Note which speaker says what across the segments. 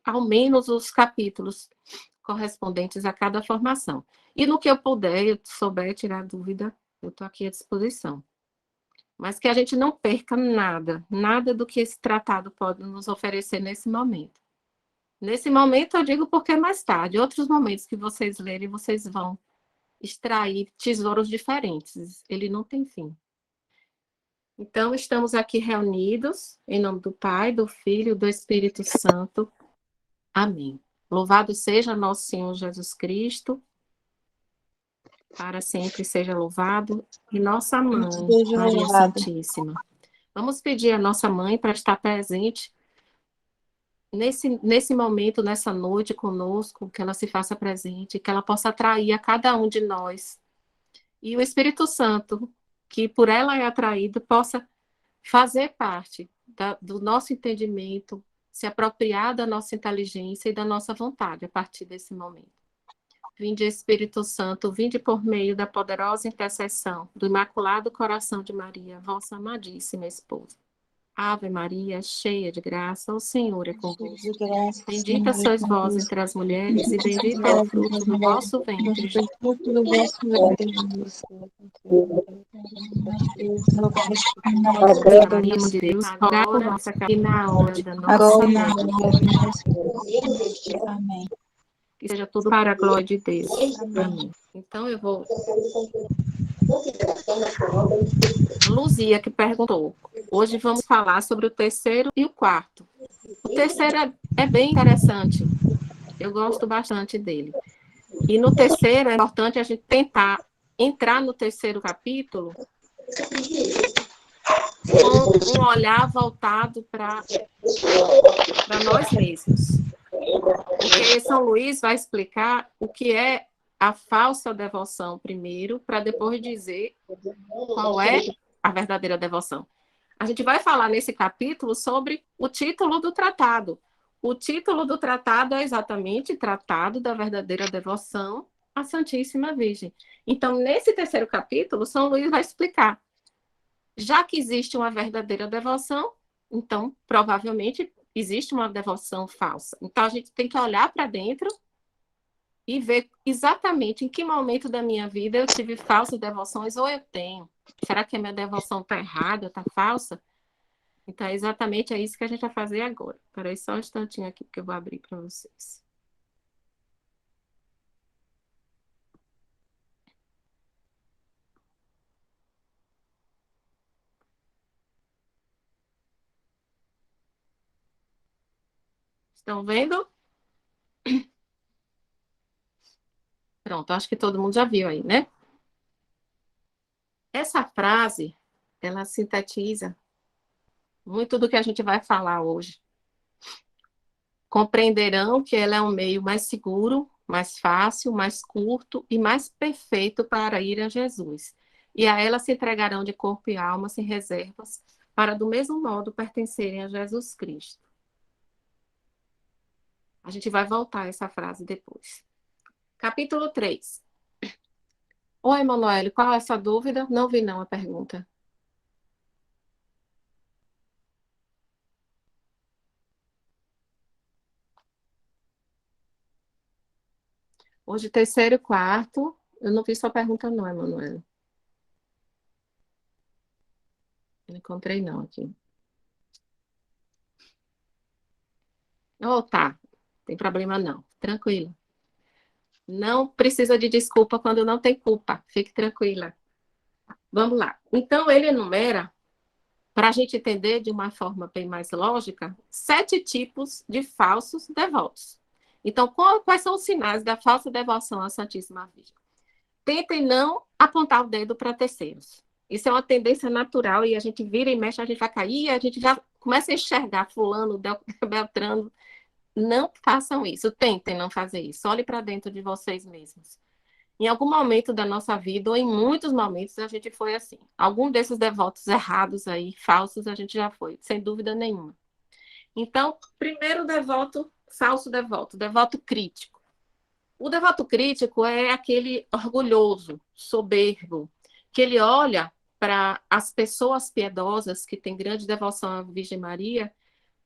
Speaker 1: ao menos os capítulos correspondentes a cada formação. E no que eu puder, eu souber tirar dúvida, eu estou aqui à disposição. Mas que a gente não perca nada, nada do que esse tratado pode nos oferecer nesse momento. Nesse momento eu digo porque mais tarde, outros momentos que vocês lerem, vocês vão extrair tesouros diferentes. Ele não tem fim. Então, estamos aqui reunidos em nome do Pai, do Filho e do Espírito Santo. Amém. Louvado seja nosso Senhor Jesus Cristo, para sempre seja louvado, e nossa mãe, Maria Santíssima. Vamos pedir a nossa mãe para estar presente nesse momento, nessa noite conosco, que ela se faça presente, que ela possa atrair a cada um de nós. E o Espírito Santo, que por ela é atraído, possa fazer parte do nosso entendimento, se apropriar da nossa inteligência e da nossa vontade a partir desse momento. Vinde, Espírito Santo, vinde por meio da poderosa intercessão do Imaculado Coração de Maria, vossa amadíssima esposa. Ave Maria, cheia de graça, o Senhor é convosco. Bendita sois vós entre as mulheres, e bendito é o fruto do vosso ventre, Jesus. Maria, Mãe de Deus, rogai por nós e na hora da nossa morte.
Speaker 2: Amém.
Speaker 1: Que seja tudo para a glória de Deus. Amém. Então eu vou... Luzia, que perguntou. Hoje vamos falar sobre o terceiro e o quarto. O terceiro é bem interessante. Eu gosto bastante dele. E no terceiro é importante a gente tentar entrar no terceiro capítulo com um olhar voltado para nós mesmos. Porque São Luís vai explicar o que é a falsa devoção primeiro, para depois dizer qual é a verdadeira devoção. A gente vai falar nesse capítulo sobre o título do tratado. O título do tratado é exatamente Tratado da Verdadeira Devoção à Santíssima Virgem. Então, nesse terceiro capítulo, São Luís vai explicar. Já que existe uma verdadeira devoção, então, provavelmente, existe uma devoção falsa. Então, a gente tem que olhar para dentro e ver exatamente em que momento da minha vida eu tive falsas devoções ou eu tenho. Será que a minha devoção está errada, está falsa? Então, é exatamente isso que a gente vai fazer agora. Espera aí só um instantinho aqui, porque eu vou abrir para vocês. Estão vendo? Pronto, acho que todo mundo já viu aí, né? Essa frase, ela sintetiza muito do que a gente vai falar hoje. Compreenderão que ela é um meio mais seguro, mais fácil, mais curto e mais perfeito para ir a Jesus. E a ela se entregarão de corpo e alma sem reservas, para do mesmo modo pertencerem a Jesus Cristo. A gente vai voltar a essa frase depois. Capítulo 3. Oi, Manoel, qual é essa dúvida? Não vi não a pergunta. Hoje, terceiro e quarto. Eu não vi sua pergunta não, Emanuela. Não encontrei não aqui. Oh, tá. Tem problema não. Tranquilo. Não precisa de desculpa quando não tem culpa. Fique tranquila. Vamos lá. Então, ele enumera, para a gente entender de uma forma bem mais lógica, 7 tipos de falsos devotos. Então, quais são os sinais da falsa devoção à Santíssima Virgem? Tentem não apontar o dedo para terceiros. Isso é uma tendência natural e a gente vira e mexe, a gente vai cair e a gente já começa a enxergar fulano, beltrano. Não façam isso, tentem não fazer isso. Olhe para dentro de vocês mesmos. Em algum momento da nossa vida, ou em muitos momentos, a gente foi assim. Algum desses devotos errados aí, falsos, a gente já foi, sem dúvida nenhuma. Então, primeiro devoto, falso devoto, devoto crítico. O devoto crítico é aquele orgulhoso, soberbo, que ele olha para as pessoas piedosas que têm grande devoção à Virgem Maria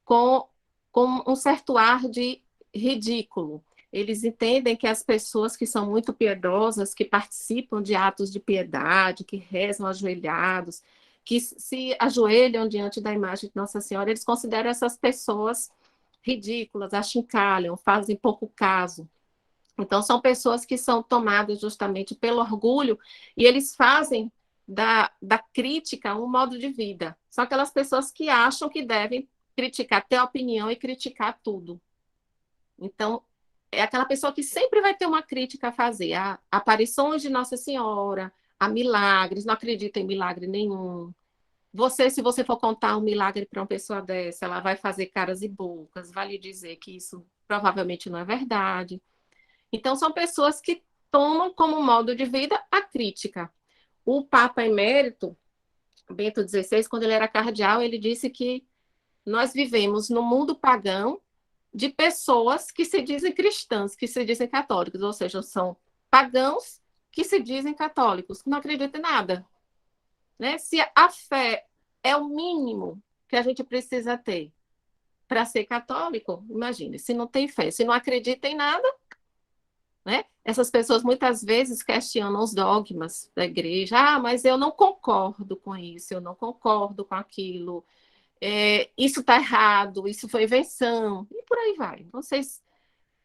Speaker 1: com um certo ar de ridículo. Eles entendem que as pessoas que são muito piedosas, que participam de atos de piedade, que rezam ajoelhados, que se ajoelham diante da imagem de Nossa Senhora, eles consideram essas pessoas ridículas, achincalham, fazem pouco caso. Então, são pessoas que são tomadas justamente pelo orgulho e eles fazem da crítica um modo de vida. São aquelas pessoas que acham que devem criticar, ter opinião e criticar tudo. Então, é aquela pessoa que sempre vai ter uma crítica a fazer, a aparições de Nossa Senhora, a milagres, não acredita em milagre nenhum. Você, se você for contar um milagre para uma pessoa dessa, ela vai fazer caras e bocas, vai lhe dizer que isso provavelmente não é verdade. Então, são pessoas que tomam como modo de vida a crítica. O Papa Emérito, Bento XVI, quando ele era cardeal, ele disse que nós vivemos no mundo pagão de pessoas que se dizem cristãs, que se dizem católicos, ou seja, são pagãos que se dizem católicos, que não acreditam em nada. Né? Se a fé é o mínimo que a gente precisa ter para ser católico, imagine, se não tem fé, se não acredita em nada, né? Essas pessoas muitas vezes questionam os dogmas da igreja. Ah, mas eu não concordo com isso, eu não concordo com aquilo, isso está errado, isso foi invenção, e por aí vai. Vocês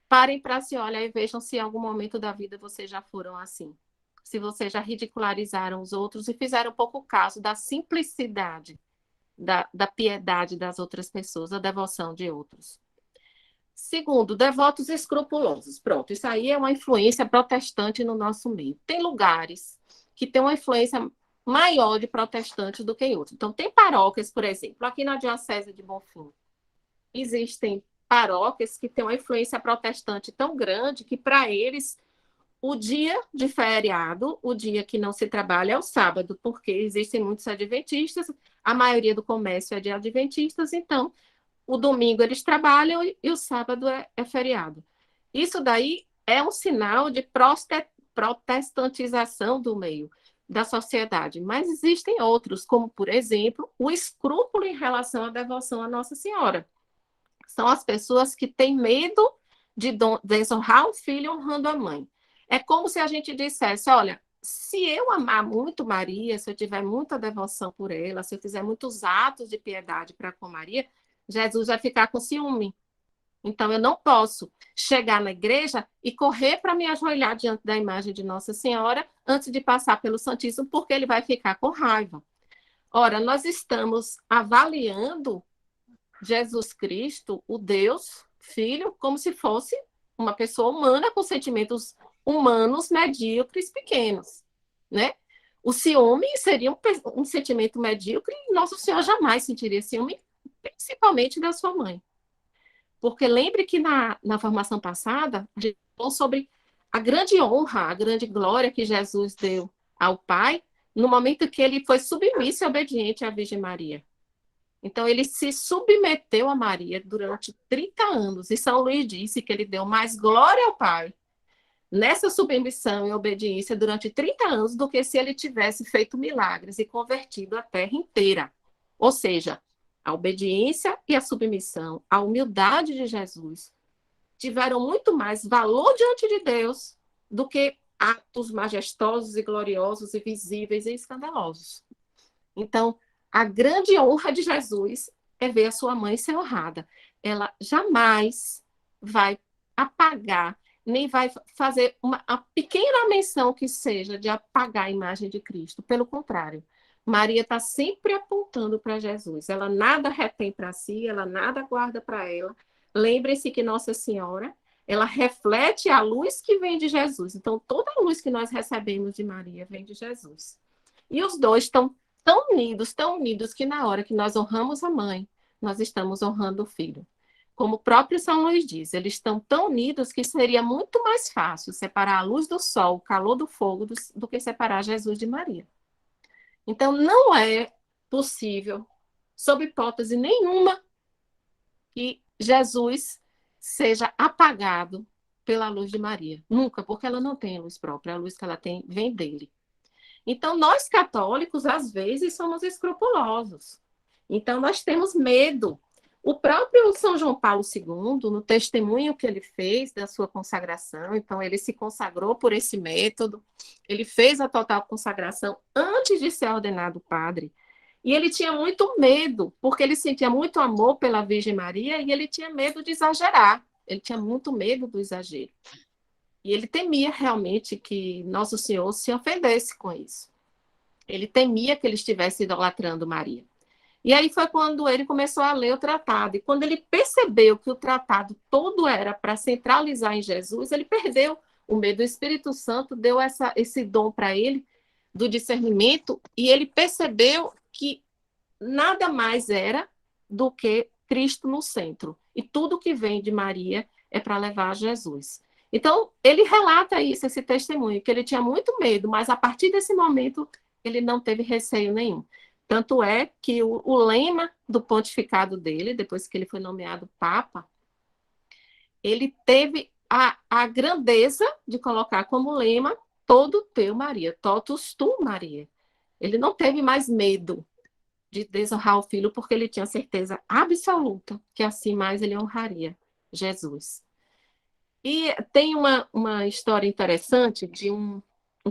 Speaker 1: parem para se olhar e vejam se em algum momento da vida vocês já foram assim. Se vocês já ridicularizaram os outros e fizeram pouco caso da simplicidade, da piedade das outras pessoas, da devoção de outros. Segundo, devotos escrupulosos. Pronto, isso aí é uma influência protestante no nosso meio. Tem lugares que têm uma influência maior de protestantes do que em outros. Então, tem paróquias, por exemplo, aqui na Diocese de Bonfim, existem paróquias que têm uma influência protestante tão grande que, para eles, o dia de feriado, o dia que não se trabalha é o sábado, porque existem muitos adventistas, a maioria do comércio é de adventistas, então o domingo eles trabalham e o sábado é feriado. Isso daí é um sinal de protestantização do meio, da sociedade. Mas existem outros, como, por exemplo, o escrúpulo em relação à devoção à Nossa Senhora. São as pessoas que têm medo de desonrar o filho honrando a mãe. É como se a gente dissesse, olha, se eu amar muito Maria, se eu tiver muita devoção por ela, se eu fizer muitos atos de piedade para com Maria, Jesus vai ficar com ciúme. Então, eu não posso chegar na igreja e correr para me ajoelhar diante da imagem de Nossa Senhora antes de passar pelo Santíssimo, porque ele vai ficar com raiva. Ora, nós estamos avaliando Jesus Cristo, o Deus Filho, como se fosse uma pessoa humana com sentimentos humanos medíocres pequenos, né? O ciúme seria um sentimento medíocre e Nosso Senhor jamais sentiria ciúme, principalmente da sua mãe. Porque lembre que na formação passada, a gente falou sobre a grande honra, a grande glória que Jesus deu ao Pai no momento que ele foi submisso e obediente à Virgem Maria. Então, ele se submeteu a Maria durante 30 anos. E São Luís disse que ele deu mais glória ao Pai nessa submissão e obediência durante 30 anos do que se ele tivesse feito milagres e convertido a terra inteira. Ou seja, a obediência e a submissão, a humildade de Jesus tiveram muito mais valor diante de Deus do que atos majestosos e gloriosos e visíveis e escandalosos. Então, a grande honra de Jesus é ver a sua mãe ser honrada. Ela jamais vai apagar, nem vai fazer uma pequena menção que seja de apagar a imagem de Cristo. Pelo contrário, Maria está sempre apontando para Jesus. Ela nada retém para si, ela nada guarda para ela. Lembre-se que Nossa Senhora, ela reflete a luz que vem de Jesus. Então, toda a luz que nós recebemos de Maria vem de Jesus. E os dois estão tão unidos, que na hora que nós honramos a mãe, nós estamos honrando o filho. Como o próprio São Luís diz, eles estão tão unidos que seria muito mais fácil separar a luz do sol, o calor do fogo, do que separar Jesus de Maria. Então, não é possível, sob hipótese nenhuma, que Jesus seja apagado pela luz de Maria. Nunca, porque ela não tem luz própria, a luz que ela tem vem dele. Então, nós católicos, às vezes, somos escrupulosos. Então, nós temos medo. O próprio São João Paulo II, no testemunho que ele fez da sua consagração, então ele se consagrou por esse método, ele fez a total consagração antes de ser ordenado padre, e ele tinha muito medo, porque ele sentia muito amor pela Virgem Maria e ele tinha medo de exagerar, ele tinha muito medo do exagero. E ele temia realmente que Nosso Senhor se ofendesse com isso. Ele temia que ele estivesse idolatrando Maria. E aí foi quando ele começou a ler o tratado. E quando ele percebeu que o tratado todo era para centralizar em Jesus, ele perdeu o medo. O Espírito Santo deu esse dom para ele, do discernimento, e ele percebeu que nada mais era do que Cristo no centro. E tudo que vem de Maria é para levar a Jesus. Então, ele relata isso, esse testemunho, que ele tinha muito medo, mas a partir desse momento ele não teve receio nenhum. Tanto é que o lema do pontificado dele, depois que ele foi nomeado Papa, ele teve a grandeza de colocar como lema todo teu, Maria, totus tu, Maria. Ele não teve mais medo de desonrar o filho, porque ele tinha certeza absoluta que assim mais ele honraria Jesus. E tem uma história interessante de um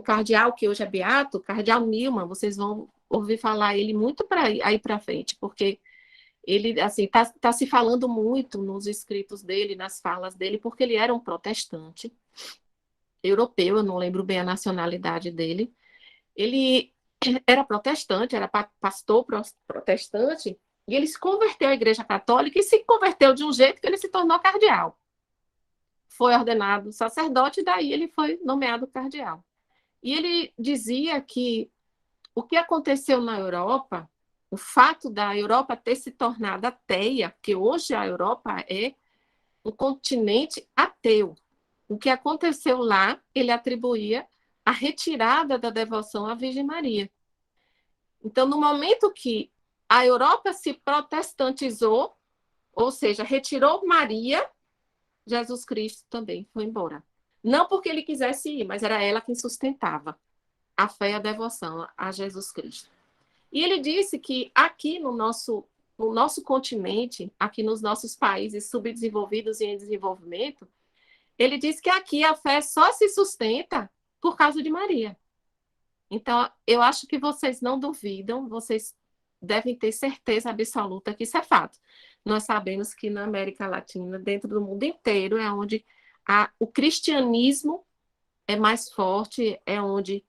Speaker 1: cardeal que hoje é beato, o cardeal Newman, vocês vão ouvir falar ele muito para aí para frente, porque ele assim tá se falando muito nos escritos dele, nas falas dele, porque ele era um protestante europeu, eu não lembro bem a nacionalidade dele. Ele era protestante, era pastor protestante, e ele se converteu à Igreja Católica e se converteu de um jeito que ele se tornou cardeal. Foi ordenado sacerdote, e daí ele foi nomeado cardeal. E ele dizia que o que aconteceu na Europa, o fato da Europa ter se tornado ateia, porque hoje a Europa é um continente ateu. O que aconteceu lá, ele atribuía a retirada da devoção à Virgem Maria. Então, no momento que a Europa se protestantizou, ou seja, retirou Maria, Jesus Cristo também foi embora. Não porque ele quisesse ir, mas era ela quem sustentava a fé e a devoção a Jesus Cristo. E ele disse que aqui no nosso continente, aqui nos nossos países subdesenvolvidos e em desenvolvimento, ele disse que aqui a fé só se sustenta por causa de Maria. Então, eu acho que vocês não duvidam, vocês devem ter certeza absoluta que isso é fato. Nós sabemos que na América Latina, dentro do mundo inteiro, é onde o cristianismo é mais forte, é onde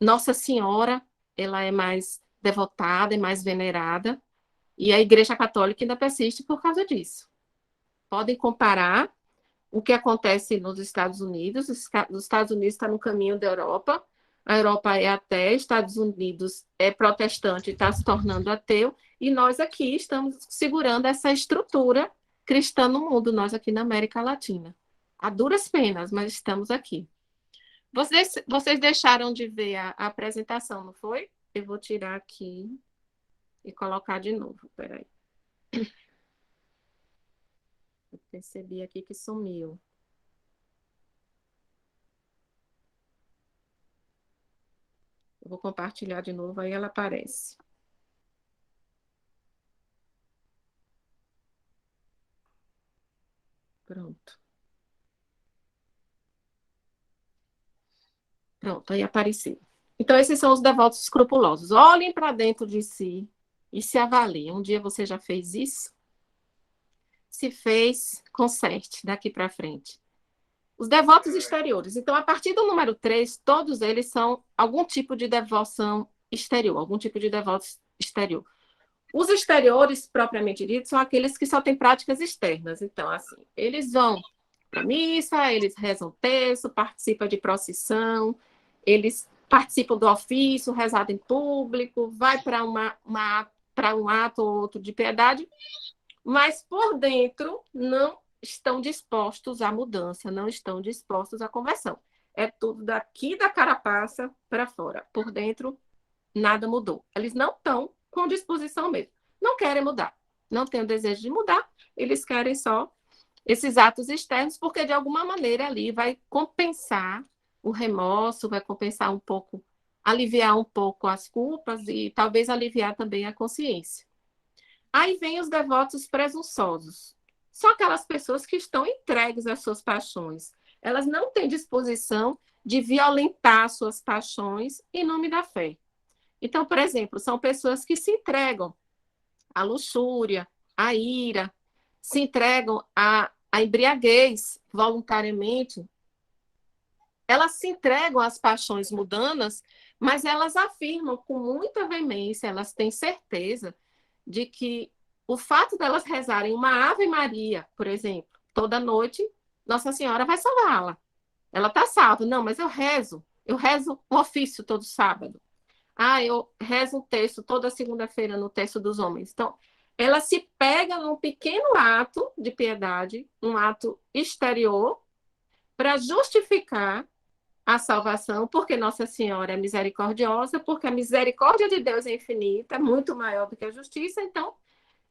Speaker 1: Nossa Senhora ela é mais devotada, é mais venerada, e a Igreja Católica ainda persiste por causa disso. Podem comparar o que acontece nos Estados Unidos. Os Estados Unidos está no caminho da Europa, a Europa é ateia, Estados Unidos é protestante e está se tornando ateu, e nós aqui estamos segurando essa estrutura cristã no mundo, nós aqui na América Latina. A duras penas, mas estamos aqui. Vocês deixaram de ver a apresentação, não foi? Eu vou tirar aqui e colocar de novo, peraí. Eu percebi aqui que sumiu. Eu vou compartilhar de novo, aí ela aparece. Pronto. Pronto, aí apareceu. Então, esses são os devotos escrupulosos. Olhem para dentro de si e se avaliem. Um dia você já fez isso? Se fez, conserte daqui para frente. Os devotos exteriores. Então, a partir do número 3, todos eles são algum tipo de devoção exterior, algum tipo de devoto exterior. Os exteriores, propriamente dito, são aqueles que só têm práticas externas. Então, assim, eles vão para a missa, eles rezam texto, participam de procissão, eles participam do ofício, rezado em público, vai para um ato ou outro de piedade, mas por dentro não estão dispostos à mudança, não estão dispostos à conversão. É tudo daqui da carapaça para fora. Por dentro, nada mudou. Eles não estão com disposição mesmo. Não querem mudar. Não têm o desejo de mudar. Eles querem só esses atos externos, porque de alguma maneira ali vai compensar o remorso, vai compensar um pouco, aliviar um pouco as culpas e talvez aliviar também a consciência. Aí vem os devotos presunçosos. São aquelas pessoas que estão entregues às suas paixões. Elas não têm disposição de violentar suas paixões em nome da fé. Então, por exemplo, são pessoas que se entregam à luxúria, à ira, se entregam à embriaguez voluntariamente. Elas se entregam às paixões mundanas, mas elas afirmam com muita veemência, elas têm certeza de que o fato delas rezarem uma Ave Maria, por exemplo, toda noite, Nossa Senhora vai salvá-la. Ela está salva. Não, mas eu rezo um ofício todo sábado. Ah, eu rezo um texto toda segunda-feira no texto dos homens. Então, ela se pega num pequeno ato de piedade, um ato exterior, para justificar a salvação, porque Nossa Senhora é misericordiosa, porque a misericórdia de Deus é infinita, muito maior do que a justiça, então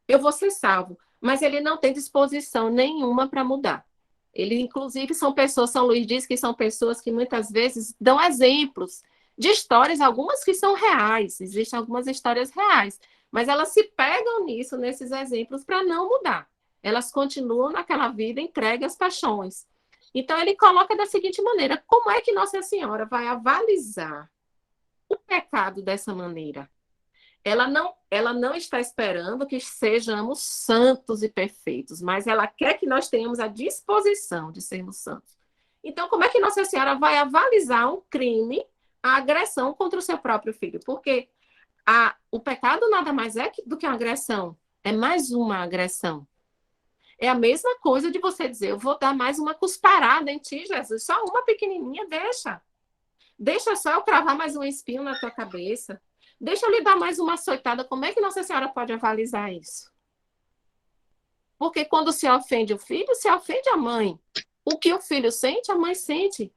Speaker 1: eu vou ser salvo. Mas ele não tem disposição nenhuma para mudar. Ele, inclusive, são pessoas, São Luís diz que são pessoas que muitas vezes dão exemplos de histórias, algumas que são reais, existem algumas histórias reais, mas elas se pegam nisso, nesses exemplos, para não mudar. Elas continuam naquela vida entregue às paixões. Então, ele coloca da seguinte maneira: como é que Nossa Senhora vai avalizar o pecado dessa maneira? Ela não está esperando que sejamos santos e perfeitos, mas ela quer que nós tenhamos a disposição de sermos santos. Então, como é que Nossa Senhora vai avalizar um crime, a agressão contra o seu próprio filho? Porque o pecado nada mais é do que uma agressão. É mais uma agressão. É a mesma coisa de você dizer: eu vou dar mais uma cusparada em ti, Jesus. Só uma pequenininha, deixa. Deixa só eu cravar mais um espinho na tua cabeça. Deixa eu lhe dar mais uma açoitada. Como é que Nossa Senhora pode avalizar isso? Porque quando se ofende o filho, se ofende a mãe. O que o filho sente, a mãe sente.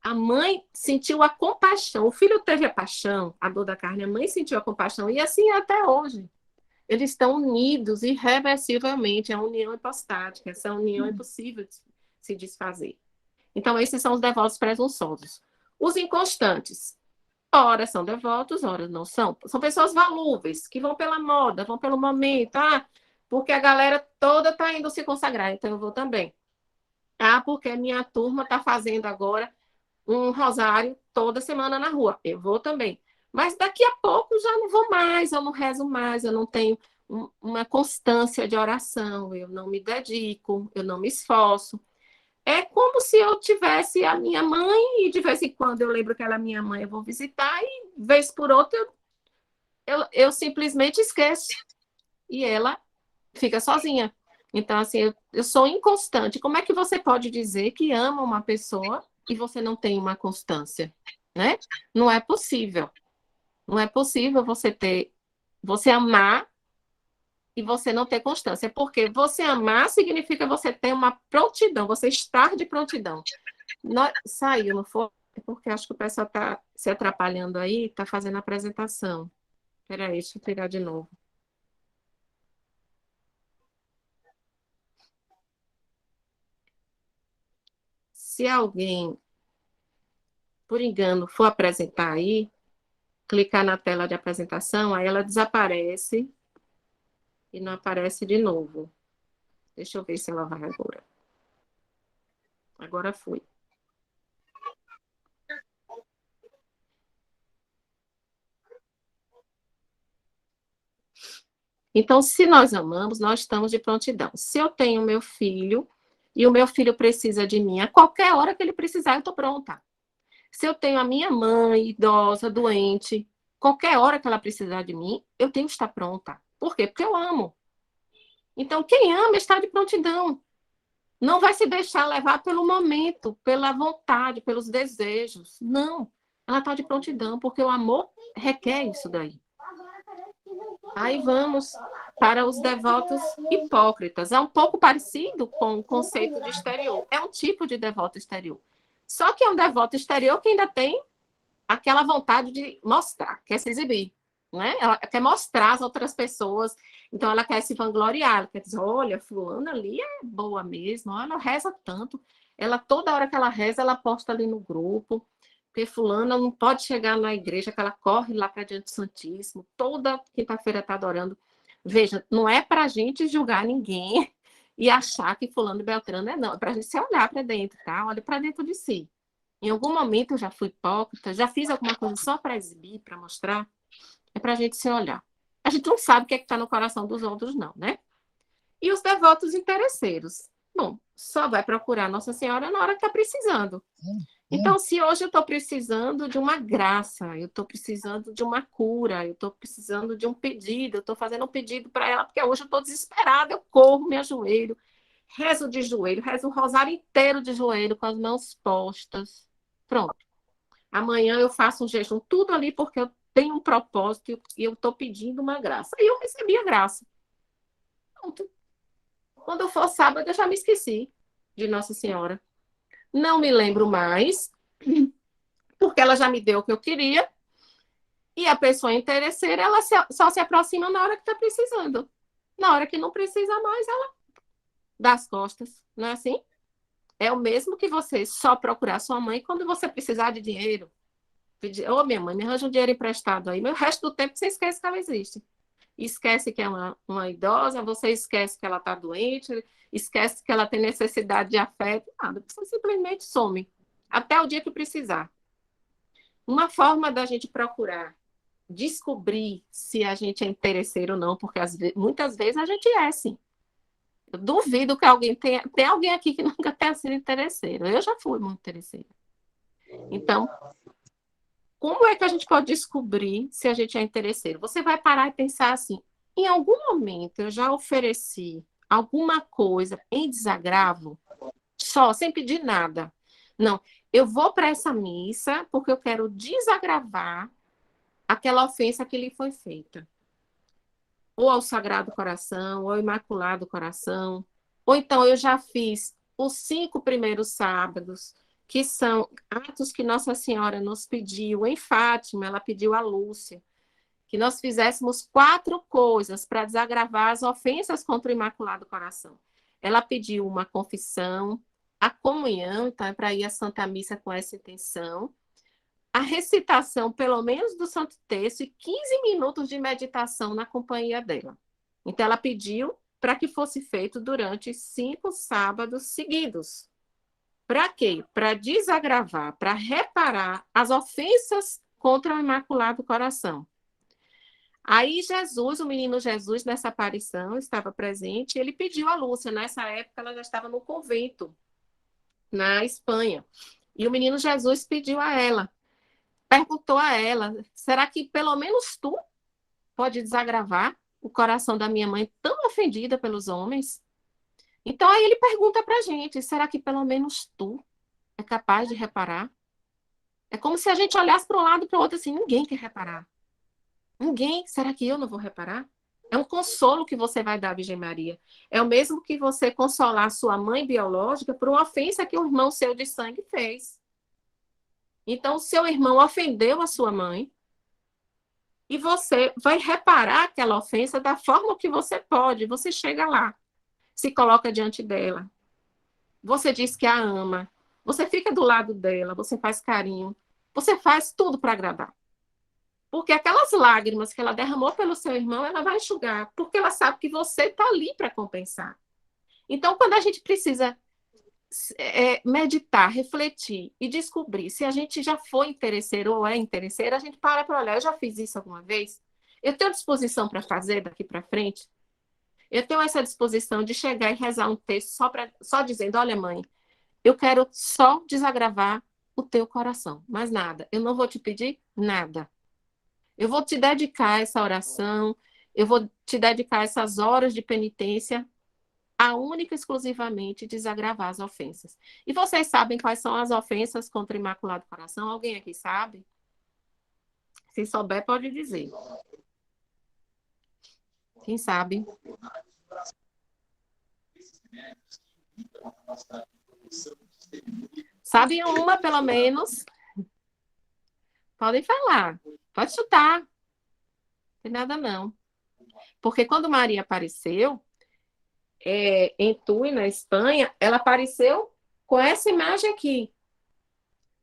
Speaker 1: A mãe sentiu a compaixão. O filho teve a paixão, a dor da carne. A mãe sentiu a compaixão. E assim é até hoje. Eles estão unidos irreversivelmente. É a união hipostática. Essa união é impossível de se desfazer. Então, esses são os devotos presunçosos. Os inconstantes. Ora são devotos, ora não são. São pessoas volúveis, que vão pela moda, vão pelo momento. Ah, porque a galera toda está indo se consagrar, então eu vou também. Ah, porque a minha turma está fazendo agora um rosário toda semana na rua. Eu vou também. Mas daqui a pouco já não vou mais, eu não rezo mais, eu não tenho uma constância de oração, eu não me dedico, eu não me esforço. É como se eu tivesse a minha mãe e de vez em quando eu lembro que ela é minha mãe, eu vou visitar e vez por outra eu simplesmente esqueço e ela fica sozinha. Então, assim, eu sou inconstante. Como é que você pode dizer que ama uma pessoa e você não tem uma constância, né? Não é possível. Não é possível você amar e você não ter constância, porque você amar significa você ter uma prontidão, você estar de prontidão. Saiu, não foi? Porque acho que o pessoal está se atrapalhando aí, está fazendo a apresentação. Espera aí, deixa eu tirar de novo. Se alguém, por engano, for apresentar aí, clicar na tela de apresentação, aí ela desaparece e não aparece de novo. Deixa eu ver se ela vai agora. Agora foi. Então, se nós amamos, nós estamos de prontidão. Se eu tenho meu filho e o meu filho precisa de mim, a qualquer hora que ele precisar, eu estou pronta. Se eu tenho a minha mãe idosa, doente, qualquer hora que ela precisar de mim, eu tenho que estar pronta. Por quê? Porque eu amo. Então, quem ama está de prontidão. Não vai se deixar levar pelo momento, pela vontade, pelos desejos. Não. Ela está de prontidão, porque o amor requer isso daí. Aí vamos para os devotos hipócritas. É um pouco parecido com o conceito de exterior. É um tipo de devoto exterior. Só que é um devoto exterior que ainda tem aquela vontade de mostrar, quer se exibir, né? Ela quer mostrar às outras pessoas, então ela quer se vangloriar, ela quer dizer: olha, fulana ali é boa mesmo, olha, ela reza tanto. Ela, toda hora que ela reza, ela posta ali no grupo, porque fulana não pode chegar na igreja, que ela corre lá para diante do Santíssimo, toda quinta-feira está adorando. Veja, não é para a gente julgar ninguém e achar que fulano e beltrano não. É para a gente se olhar para dentro, tá? Olha para dentro de si. Em algum momento eu já fui hipócrita, já fiz alguma coisa só para exibir, para mostrar. É para a gente se olhar. A gente não sabe o que é que está no coração dos outros, não, né? E os devotos interesseiros? Bom, só vai procurar Nossa Senhora na hora que está precisando. Então, se hoje eu estou precisando de uma graça, eu estou precisando de uma cura, eu estou precisando de um pedido, eu estou fazendo um pedido para ela, porque hoje eu estou desesperada, eu corro, me ajoelho, rezo de joelho, rezo o rosário inteiro de joelho, com as mãos postas. Pronto. Amanhã eu faço um jejum, tudo ali, porque eu tenho um propósito e eu estou pedindo uma graça. E eu recebi a graça. Pronto. Quando for sábado, eu já me esqueci de Nossa Senhora. Não me lembro mais, porque ela já me deu o que eu queria, e a pessoa interesseira, ela só se aproxima na hora que está precisando. Na hora que não precisa mais, ela dá as costas. Não é assim? É o mesmo que você só procurar sua mãe quando você precisar de dinheiro. Pedir, ô, minha mãe, me arranja um dinheiro emprestado aí. Mas o resto do tempo você esquece que ela existe. Esquece que é uma idosa, você esquece que ela está doente, esquece que ela tem necessidade de afeto. Nada, você simplesmente some. Até o dia que precisar. Uma forma da gente procurar descobrir se a gente é interesseiro ou não, porque muitas vezes a gente é, sim. Eu duvido que alguém tem alguém aqui que nunca tenha sido interesseiro. Eu já fui muito interesseira. Então, como é que a gente pode descobrir se a gente é interesseiro? Você vai parar e pensar assim, em algum momento eu já ofereci alguma coisa em desagravo, só, sem pedir nada. Não, eu vou para essa missa porque eu quero desagravar aquela ofensa que lhe foi feita. Ou ao Sagrado Coração, ou ao Imaculado Coração. Ou então eu já fiz os 5 primeiros sábados, que são atos que Nossa Senhora nos pediu em Fátima, ela pediu a Lúcia, que nós fizéssemos 4 coisas para desagravar as ofensas contra o Imaculado Coração. Ela pediu uma confissão, a comunhão, então é para ir à Santa Missa com essa intenção, a recitação, pelo menos, do Santo Terço e 15 minutos de meditação na companhia dela. Então, ela pediu para que fosse feito durante 5 sábados seguidos. Para quê? Para desagravar, para reparar as ofensas contra o Imaculado Coração. Aí Jesus, o menino Jesus, nessa aparição, estava presente, e ele pediu a Lúcia. Nessa época, ela já estava no convento, na Espanha. E o menino Jesus pediu a ela, perguntou a ela, será que pelo menos tu pode desagravar o coração da minha mãe tão ofendida pelos homens? Então aí ele pergunta pra gente, será que pelo menos tu é capaz de reparar? É como se a gente olhasse para um lado e para o outro assim, ninguém quer reparar. Ninguém, será que eu não vou reparar? É um consolo que você vai dar à Virgem Maria. É o mesmo que você consolar sua mãe biológica por uma ofensa que um irmão seu de sangue fez. Então, o seu irmão ofendeu a sua mãe e você vai reparar aquela ofensa da forma que você pode. Você chega lá, se coloca diante dela, você diz que a ama, você fica do lado dela, você faz carinho, você faz tudo para agradar. Porque aquelas lágrimas que ela derramou pelo seu irmão, ela vai enxugar, porque ela sabe que você está ali para compensar. Então, quando a gente precisa meditar, refletir e descobrir se a gente já foi interesseiro ou é interesseiro, a gente para olhar. Eu já fiz isso alguma vez? Eu tenho disposição para fazer daqui para frente? Eu tenho essa disposição de chegar e rezar um texto só dizendo, olha, mãe, eu quero só desagravar o teu coração, mais nada. Eu não vou te pedir nada. Eu vou te dedicar essa oração, eu vou te dedicar essas horas de penitência a única e exclusivamente desagravar as ofensas. E vocês sabem quais são as ofensas contra o Imaculado Coração? Alguém aqui sabe? Se souber, pode dizer. Quem sabe? Sabe uma, pelo menos? Podem falar. Pode chutar. Não tem nada, não. Porque quando Maria apareceu, em Tui, na Espanha, ela apareceu com essa imagem aqui.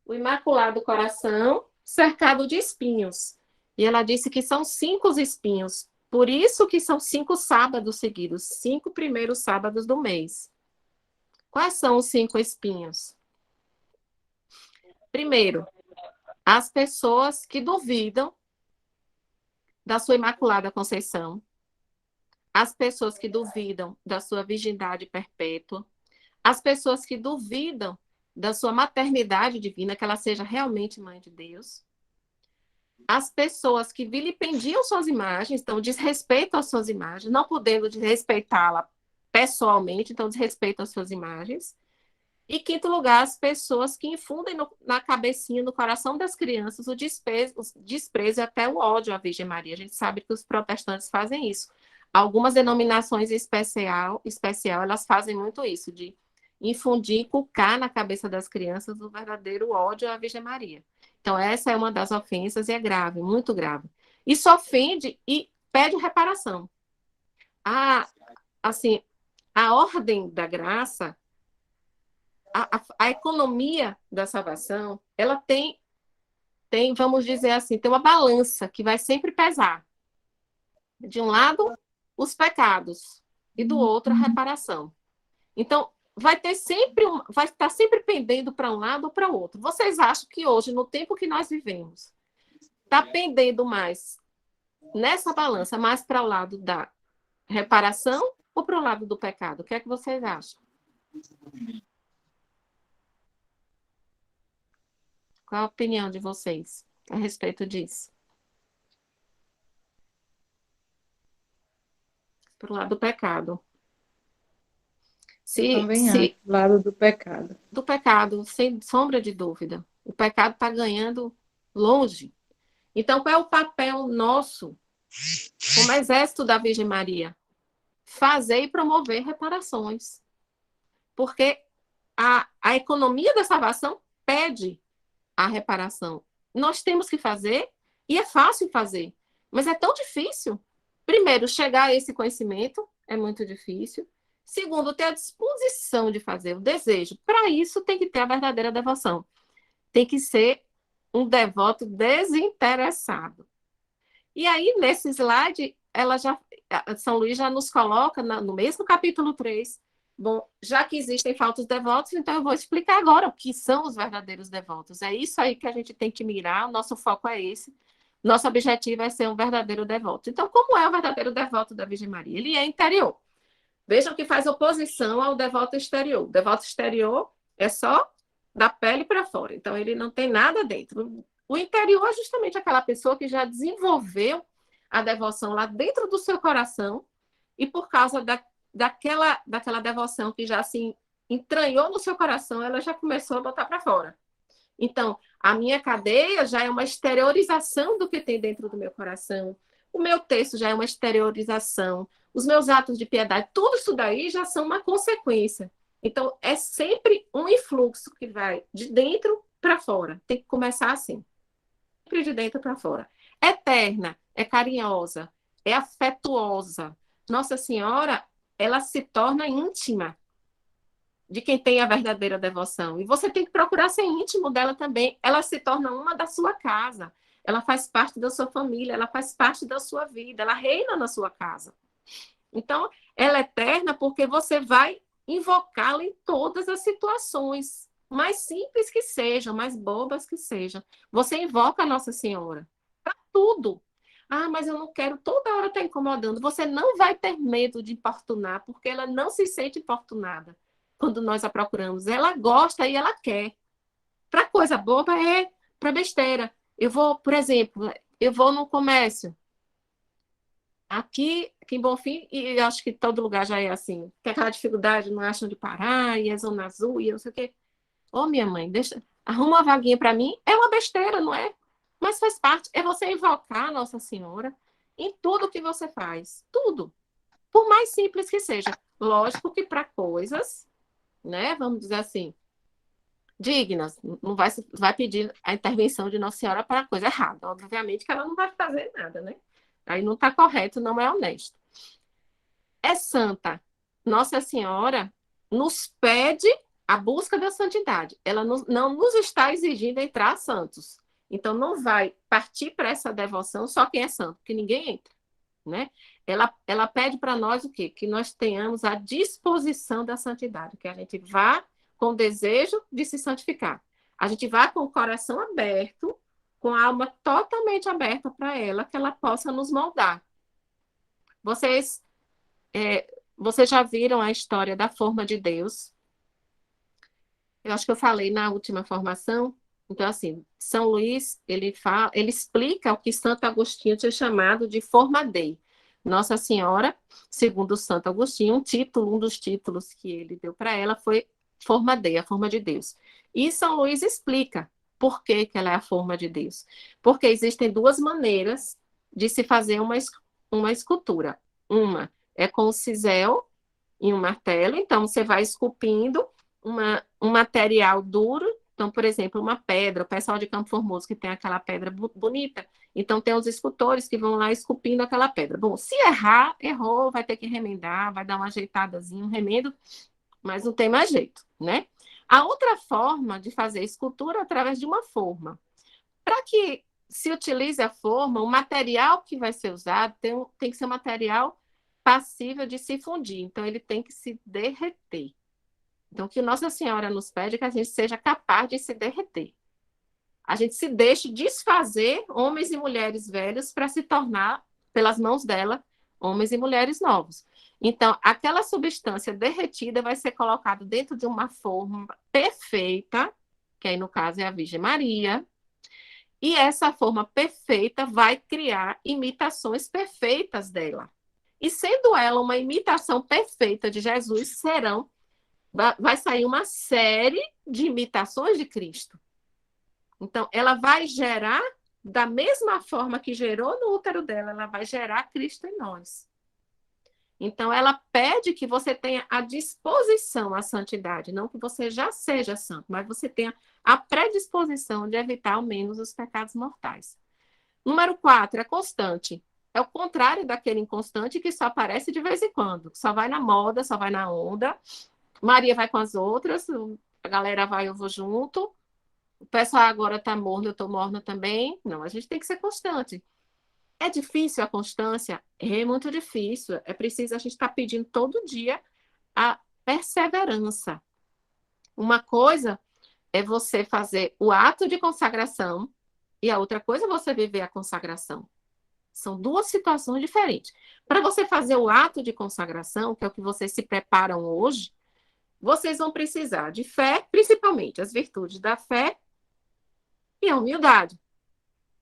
Speaker 1: O Imaculado Coração cercado de espinhos. E ela disse que são 5 espinhos, Por isso que são 5 sábados seguidos, 5 primeiros sábados do mês. Quais são os 5 espinhos? Primeiro, as pessoas que duvidam da sua Imaculada Conceição, as pessoas que duvidam da sua virgindade perpétua, as pessoas que duvidam da sua maternidade divina, que ela seja realmente mãe de Deus, as pessoas que vilipendiam suas imagens, então desrespeitam as suas imagens, não podendo desrespeitá-la pessoalmente, então desrespeitam as suas imagens. E quinto lugar, as pessoas que infundem na cabecinha, no coração das crianças, o desprezo e até o ódio à Virgem Maria. A gente sabe que os protestantes fazem isso. Algumas denominações especial, elas fazem muito isso, de infundir, inculcar na cabeça das crianças o verdadeiro ódio à Virgem Maria. Então, essa é uma das ofensas e é grave, muito grave. Isso ofende e pede reparação. Assim, a ordem da graça, a economia da salvação, ela tem, vamos dizer assim, tem uma balança que vai sempre pesar. De um lado, os pecados, e do outro, a reparação. Então, vai estar sempre pendendo para um lado ou para o outro. Vocês acham que hoje, no tempo que nós vivemos, está pendendo mais nessa balança, mais para o lado da reparação ou para o lado do pecado? O que é que vocês acham? Qual a opinião de vocês a respeito disso? Para o lado do pecado.
Speaker 3: Também acho, do lado do pecado.
Speaker 1: Do pecado, sem sombra de dúvida. O pecado está ganhando longe. Então, qual é o papel nosso, como exército da Virgem Maria? Fazer e promover reparações. Porque a economia da salvação pede a reparação. Nós temos que fazer, e é fácil fazer, mas é tão difícil. Primeiro, chegar a esse conhecimento é muito difícil. Segundo, ter a disposição de fazer, o desejo. Para isso, tem que ter a verdadeira devoção. Tem que ser um devoto desinteressado. E aí, nesse slide, São Luís já nos coloca no mesmo capítulo 3. Bom, já que existem falsos devotos, então eu vou explicar agora o que são os verdadeiros devotos. É isso aí que a gente tem que mirar, o nosso foco é esse. Nosso objetivo é ser um verdadeiro devoto. Então, como é o verdadeiro devoto da Virgem Maria? Ele é interior. Vejam que faz oposição ao devoto exterior. O devoto exterior é só da pele para fora. Então, ele não tem nada dentro. O interior é justamente aquela pessoa que já desenvolveu a devoção lá dentro do seu coração e por causa daquela devoção que já se entranhou no seu coração, ela já começou a botar para fora. Então, a minha cadeia já é uma exteriorização do que tem dentro do meu coração. O meu texto já é uma exteriorização. Os meus atos de piedade, tudo isso daí já são uma consequência. Então, é sempre um influxo que vai de dentro para fora. Tem que começar assim. Sempre de dentro para fora. É terna, é carinhosa, é afetuosa. Nossa Senhora, ela se torna íntima de quem tem a verdadeira devoção. E você tem que procurar ser íntimo dela também. Ela se torna uma da sua casa. Ela faz parte da sua família, ela faz parte da sua vida, ela reina na sua casa. Então, ela é eterna porque você vai invocá-la em todas as situações, mais simples que sejam, mais bobas que sejam. Você invoca a Nossa Senhora para tudo. Ah, mas eu não quero toda hora estar incomodando. Você não vai ter medo de importunar, porque ela não se sente importunada quando nós a procuramos. Ela gosta e ela quer. Para coisa boba é para besteira. Eu vou, por exemplo, eu vou no comércio. Aqui em Bonfim, e acho que todo lugar já é assim. Tem aquela dificuldade, não acham de parar, e é zona azul, e eu não sei o quê. Ô, minha mãe, arruma uma vaguinha para mim. É uma besteira, não é? Mas faz parte. É você invocar a Nossa Senhora em tudo que você faz. Tudo. Por mais simples que seja. Lógico que para coisas, né, vamos dizer assim, dignas, não vai pedir a intervenção de Nossa Senhora para coisa errada. Obviamente que ela não vai fazer nada, né? Aí não está correto, não é honesto. É santa. Nossa Senhora nos pede a busca da santidade. Ela não nos está exigindo entrar santos. Então, não vai partir para essa devoção só quem é santo, porque ninguém entra. né? Ela pede para nós o quê? Que nós tenhamos a disposição da santidade, que a gente vá com o desejo de se santificar. A gente vá com o coração aberto, com a alma totalmente aberta para ela, que ela possa nos moldar. Vocês, vocês já viram a história da forma de Deus? Eu acho que eu falei na última formação. Então, assim, São Luís, ele explica o que Santo Agostinho tinha chamado de forma Dei. Nossa Senhora, segundo Santo Agostinho, um dos títulos que ele deu para ela foi forma Dei, a forma de Deus. E São Luís explica por que ela é a forma de Deus. Porque existem duas maneiras de se fazer uma escultura. Uma é com o cisel e um martelo, então você vai esculpindo um material duro. Então, por exemplo, uma pedra, o pessoal de Campo Formoso que tem aquela pedra bonita, então tem os escultores que vão lá esculpindo aquela pedra. Bom, se errar, errou, vai ter que remendar, vai dar uma ajeitadazinha, um remendo, mas não tem mais jeito, né? A outra forma de fazer escultura é através de uma forma. Para que se utilize a forma, o material que vai ser usado tem que ser um material passível de se fundir, então ele tem que se derreter. Então, o que Nossa Senhora nos pede é que a gente seja capaz de se derreter. A gente se deixe desfazer homens e mulheres velhos para se tornar, pelas mãos dela, homens e mulheres novos. Então, aquela substância derretida vai ser colocada dentro de uma forma perfeita, que aí no caso é a Virgem Maria, e essa forma perfeita vai criar imitações perfeitas dela. E sendo ela uma imitação perfeita de Jesus, vai sair uma série de imitações de Cristo. Então, ela vai gerar, da mesma forma que gerou no útero dela, ela vai gerar Cristo em nós. Então, ela pede que você tenha a disposição à santidade, não que você já seja santo, mas você tenha a predisposição de evitar ao menos os pecados mortais. Número 4, é constante. É o contrário daquele inconstante que só aparece de vez em quando, só vai na moda, só vai na onda. Maria vai com as outras, a galera vai, eu vou junto. O pessoal agora está morno, eu estou morna também. Não, a gente tem que ser constante. É difícil a constância? É muito difícil. É preciso a gente estar pedindo todo dia a perseverança. Uma coisa é você fazer o ato de consagração e a outra coisa é você viver a consagração. São duas situações diferentes. Para você fazer o ato de consagração, que é o que vocês se preparam hoje, vocês vão precisar de fé, principalmente as virtudes da fé e a humildade,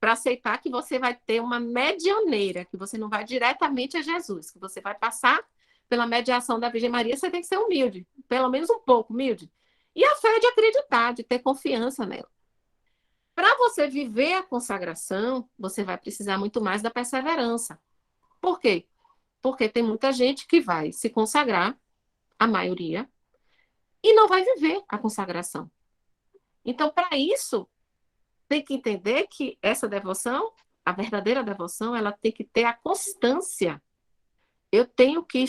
Speaker 1: para aceitar que você vai ter uma medianeira, que você não vai diretamente a Jesus, que você vai passar pela mediação da Virgem Maria, você tem que ser humilde, pelo menos um pouco humilde. E a fé é de acreditar, de ter confiança nela. Para você viver a consagração, você vai precisar muito mais da perseverança. Por quê? Porque tem muita gente que vai se consagrar, a maioria, e não vai viver a consagração. Então, para isso, tem que entender que essa devoção, a verdadeira devoção, ela tem que ter a constância. Eu tenho que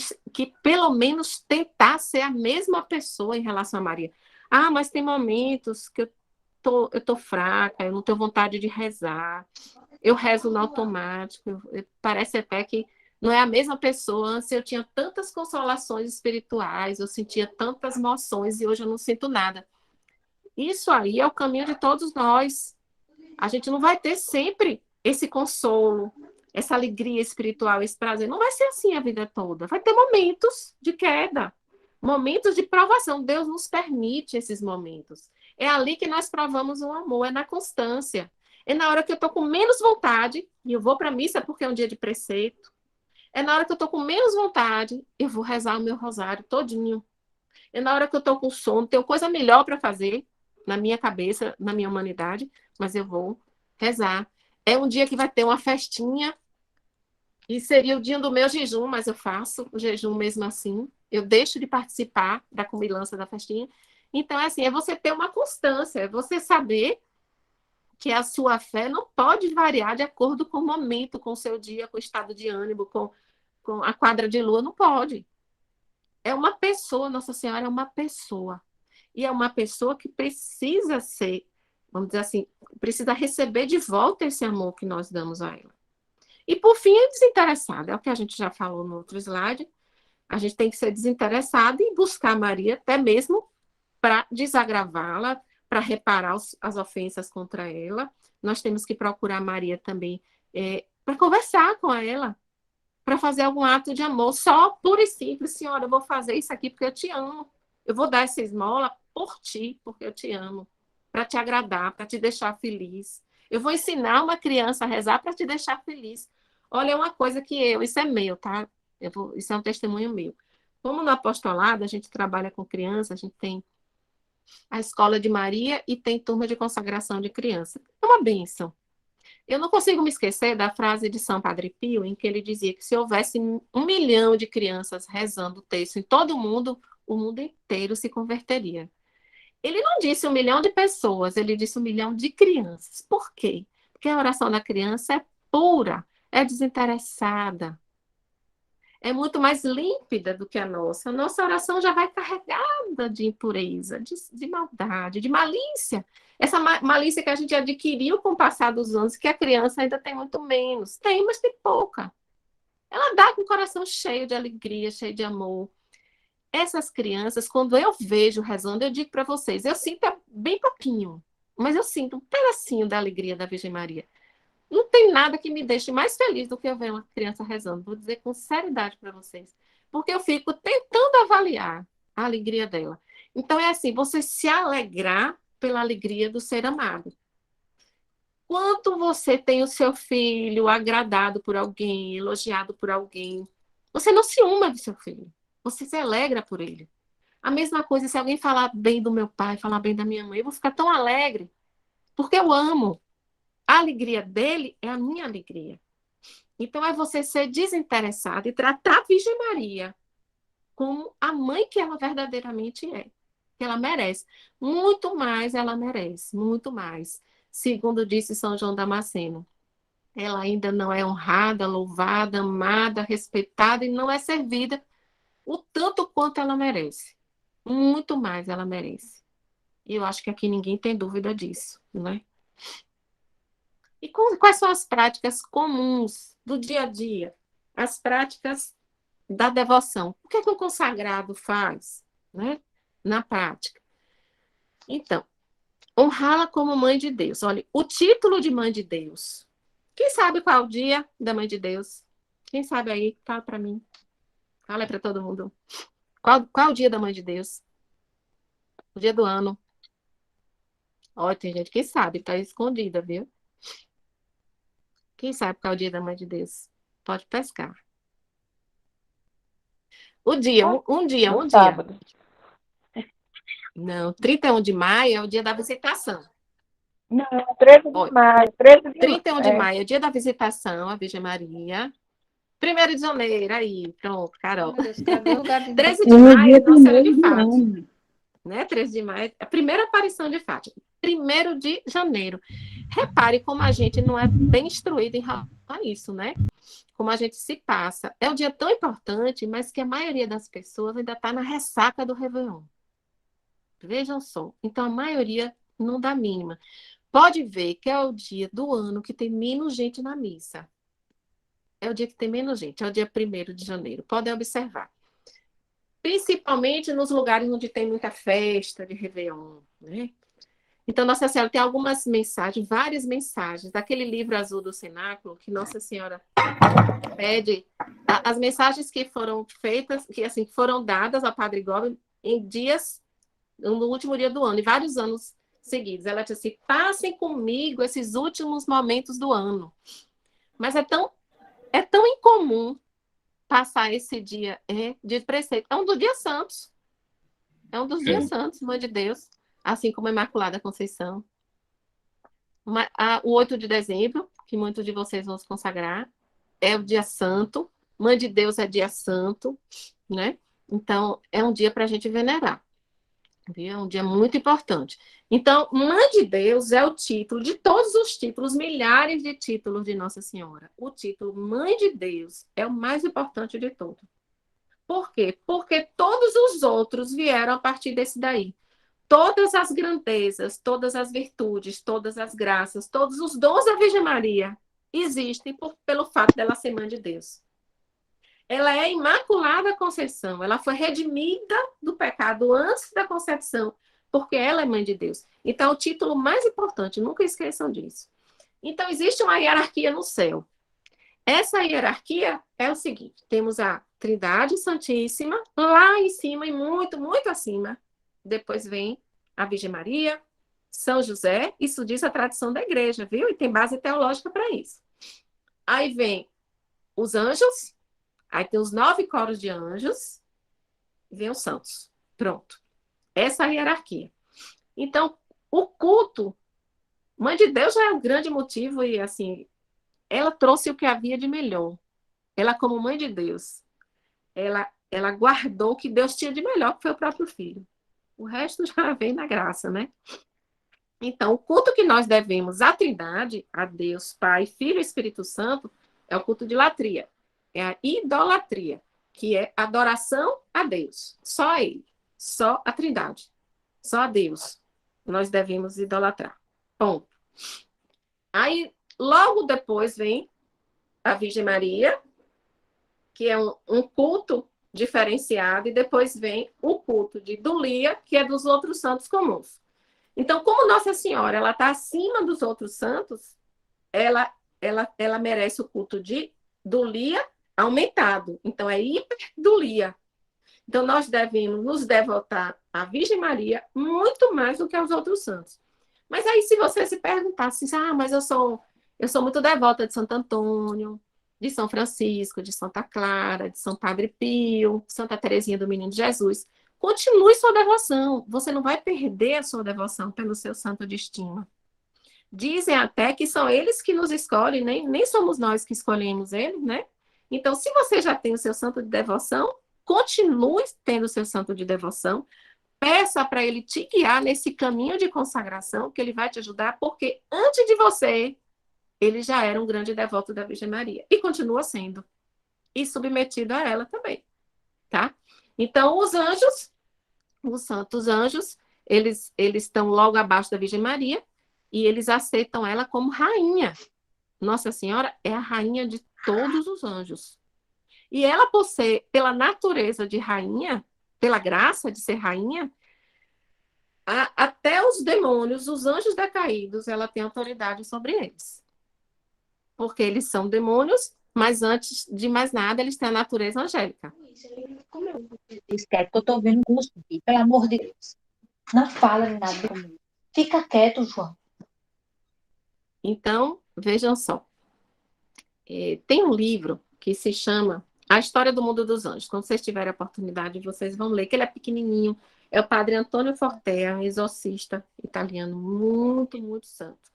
Speaker 1: pelo menos tentar ser a mesma pessoa em relação a Maria. Ah, mas tem momentos que eu tô fraca, eu não tenho vontade de rezar, eu rezo no automático, parece até que não é a mesma pessoa. Antes eu tinha tantas consolações espirituais, eu sentia tantas emoções e hoje eu não sinto nada. Isso aí é o caminho de todos nós. A gente não vai ter sempre esse consolo, essa alegria espiritual, esse prazer. Não vai ser assim a vida toda. Vai ter momentos de queda, momentos de provação. Deus nos permite esses momentos. É ali que nós provamos o amor, é na constância. É na hora que eu estou com menos vontade, e eu vou para a missa porque é um dia de preceito. É na hora que eu estou com menos vontade, eu vou rezar o meu rosário todinho. É na hora que eu estou com sono, tenho coisa melhor para fazer na minha cabeça, na minha humanidade, mas eu vou rezar. É um dia que vai ter uma festinha, e seria o dia do meu jejum, mas eu faço o jejum mesmo assim. Eu deixo de participar da comilança da festinha. Então, é assim, é você ter uma constância, é você saber que a sua fé não pode variar de acordo com o momento, com o seu dia, com o estado de ânimo, com a quadra de lua, não pode. É uma pessoa, Nossa Senhora é uma pessoa. E é uma pessoa que precisa ser, vamos dizer assim, precisa receber de volta esse amor que nós damos a ela. E, por fim, é desinteressado. É o que a gente já falou no outro slide. A gente tem que ser desinteressado e buscar Maria até mesmo para desagravá-la, para reparar as ofensas contra ela. Nós temos que procurar Maria também para conversar com ela, para fazer algum ato de amor, só pura e simples. Senhora, eu vou fazer isso aqui porque eu te amo. Eu vou dar essa esmola por ti, porque eu te amo, para te agradar, para te deixar feliz. Eu vou ensinar uma criança a rezar para te deixar feliz. Olha, é uma coisa que isso é meu, tá? Isso é um testemunho meu. Como no apostolado, a gente trabalha com crianças, a gente tem a escola de Maria e tem turma de consagração de criança. É uma bênção. Eu não consigo me esquecer da frase de São Padre Pio, em que ele dizia que se houvesse 1 milhão de crianças rezando o texto em todo o mundo inteiro se converteria. Ele não disse 1 milhão de pessoas, ele disse 1 milhão de crianças. Por quê? Porque a oração da criança é pura, é desinteressada, é muito mais límpida do que a nossa. A nossa oração já vai carregada de impureza, de maldade, de malícia. Essa malícia que a gente adquiriu com o passar dos anos, que a criança ainda tem muito menos. Tem, mas tem pouca. Ela dá com o coração cheio de alegria, cheio de amor. Essas crianças, quando eu vejo rezando, eu digo para vocês, eu sinto bem pouquinho, mas eu sinto um pedacinho da alegria da Virgem Maria. Não tem nada que me deixe mais feliz do que eu ver uma criança rezando. Vou dizer com seriedade para vocês. Porque eu fico tentando avaliar a alegria dela. Então, é assim, você se alegrar pela alegria do ser amado. Quanto você tem o seu filho agradado por alguém, elogiado por alguém, você não ciúma do seu filho. Você se alegra por ele. A mesma coisa se alguém falar bem do meu pai, falar bem da minha mãe, eu vou ficar tão alegre, porque eu amo. A alegria dele é a minha alegria. Então, é você ser desinteressado e tratar a Virgem Maria como a mãe que ela verdadeiramente é, que ela merece. Muito mais ela merece, muito mais. Segundo disse São João Damasceno, ela ainda não é honrada, louvada, amada, respeitada e não é servida o tanto quanto ela merece. Muito mais ela merece. E eu acho que aqui ninguém tem dúvida disso, né? E quais são as práticas comuns do dia a dia? As práticas da devoção. O que é que um consagrado faz, né? Na prática? Então, honrá-la como mãe de Deus. Olha, o título de mãe de Deus. Quem sabe qual é o dia da mãe de Deus? Quem sabe aí? Fala para mim. Fala para todo mundo. Qual é o dia da mãe de Deus? O dia do ano. Olha, tem gente que sabe, tá escondida, viu? Quem sabe qual é o dia da mãe de Deus? Pode pescar. O dia, um dia,
Speaker 3: No
Speaker 1: um dia.
Speaker 3: sábado.
Speaker 1: Não, 31 de maio é o dia da visitação.
Speaker 3: Não, 13 de
Speaker 1: Olha,
Speaker 3: maio. 13 de
Speaker 1: 31 de
Speaker 3: maio.
Speaker 1: maio é o dia da visitação à Virgem Maria. 1º de janeiro, aí, pronto, Carol.
Speaker 2: Meu Deus, cadê o lugar de
Speaker 1: 13 de
Speaker 3: No
Speaker 1: maio
Speaker 3: dia
Speaker 1: é Nossa Senhora de
Speaker 3: primeiro do
Speaker 1: Fátima.
Speaker 3: ano.
Speaker 1: Né? 13 de maio é a primeira aparição de Fátima. 1º de janeiro. Repare como a gente não é bem instruído em relação a isso, né? Como a gente se passa. É um dia tão importante, mas que a maioria das pessoas ainda está na ressaca do Réveillon. Vejam só. Então, a maioria não dá mínima. Pode ver que é o dia do ano que tem menos gente na missa. É o dia que tem menos gente, é o dia 1º de janeiro. Podem observar. Principalmente nos lugares onde tem muita festa de Réveillon, né? Então, Nossa Senhora tem algumas mensagens, várias mensagens, daquele livro azul do cenáculo, que Nossa Senhora pede, as mensagens que foram feitas, que assim, foram dadas ao Padre Gobi em dias, no último dia do ano, em vários anos seguidos. Ela diz assim, passem comigo esses últimos momentos do ano. Mas é tão incomum passar esse dia de preceito. É um dos dias santos. É um dos dias santos, mãe de Deus. Assim como a Imaculada Conceição. O 8 de dezembro, que muitos de vocês vão se consagrar, é o dia santo. Mãe de Deus é dia santo, né? Então, é um dia para a gente venerar. Viu? É um dia muito importante. Então, Mãe de Deus é o título de todos os títulos, milhares de títulos de Nossa Senhora. O título Mãe de Deus é o mais importante de todos. Por quê? Porque todos os outros vieram a partir desse daí. Todas as grandezas, todas as virtudes, todas as graças, todos os dons da Virgem Maria existe pelo fato dela ser mãe de Deus. Ela é Imaculada Conceição, ela foi redimida do pecado antes da concepção, porque ela é mãe de Deus. Então, o título mais importante, nunca esqueçam disso. Então, existe uma hierarquia no céu. Essa hierarquia é o seguinte: temos a Trindade Santíssima, lá em cima e muito, muito acima. Depois vem a Virgem Maria, São José, isso diz a tradição da igreja, viu? E tem base teológica para isso. Aí vem os anjos, aí tem os 9 coros de anjos, e vem os santos. Pronto. Essa é a hierarquia. Então, o culto, Mãe de Deus já é um grande motivo e, assim, ela trouxe o que havia de melhor. Ela, como Mãe de Deus, ela guardou o que Deus tinha de melhor, que foi o próprio Filho. O resto já vem na graça, né? Então, o culto que nós devemos à Trindade, a Deus, Pai, Filho e Espírito Santo, é o culto de latria. É a idolatria, que é adoração a Deus. Só a Ele. Só a Trindade. Só a Deus. Nós devemos idolatrar. Ponto. Aí, logo depois vem a Virgem Maria, que é um culto diferenciado, e depois vem o culto de Dulia, que é dos outros santos comuns. Então, como Nossa Senhora ela está acima dos outros santos, ela merece o culto de Dulia aumentado. Então, é hiperdulia. Então, nós devemos nos devotar à Virgem Maria muito mais do que aos outros santos. Mas aí, se você se perguntar assim, mas eu sou muito devota de Santo Antônio, de São Francisco, de Santa Clara, de São Padre Pio, Santa Teresinha do Menino Jesus, continue sua devoção. Você não vai perder a sua devoção pelo seu santo de estima. Dizem até que são eles que nos escolhem, nem somos nós que escolhemos eles, né? Então, se você já tem o seu santo de devoção, continue tendo o seu santo de devoção. Peça para ele te guiar nesse caminho de consagração, que ele vai te ajudar, porque antes de você, ele já era um grande devoto da Virgem Maria. E continua sendo. E submetido a ela também, tá? Então, os anjos, os santos anjos, eles estão logo abaixo da Virgem Maria e eles aceitam ela como rainha. Nossa Senhora é a rainha de todos os anjos. E ela, por ser, pela natureza de rainha, pela graça de ser rainha, até os demônios, os anjos decaídos, ela tem autoridade sobre eles. Porque eles são demônios, mas antes de mais nada, eles têm a natureza angélica.
Speaker 2: Como eu disse, que eu tô vendo um curso aqui, pelo amor de Deus. Não fala de nada comigo. Fica quieto, João.
Speaker 1: Então, vejam só. Tem um livro que se chama A História do Mundo dos Anjos. Quando vocês tiverem a oportunidade, vocês vão ler, que ele é pequenininho. É o padre Antônio Fortea, um exorcista italiano, muito, muito santo.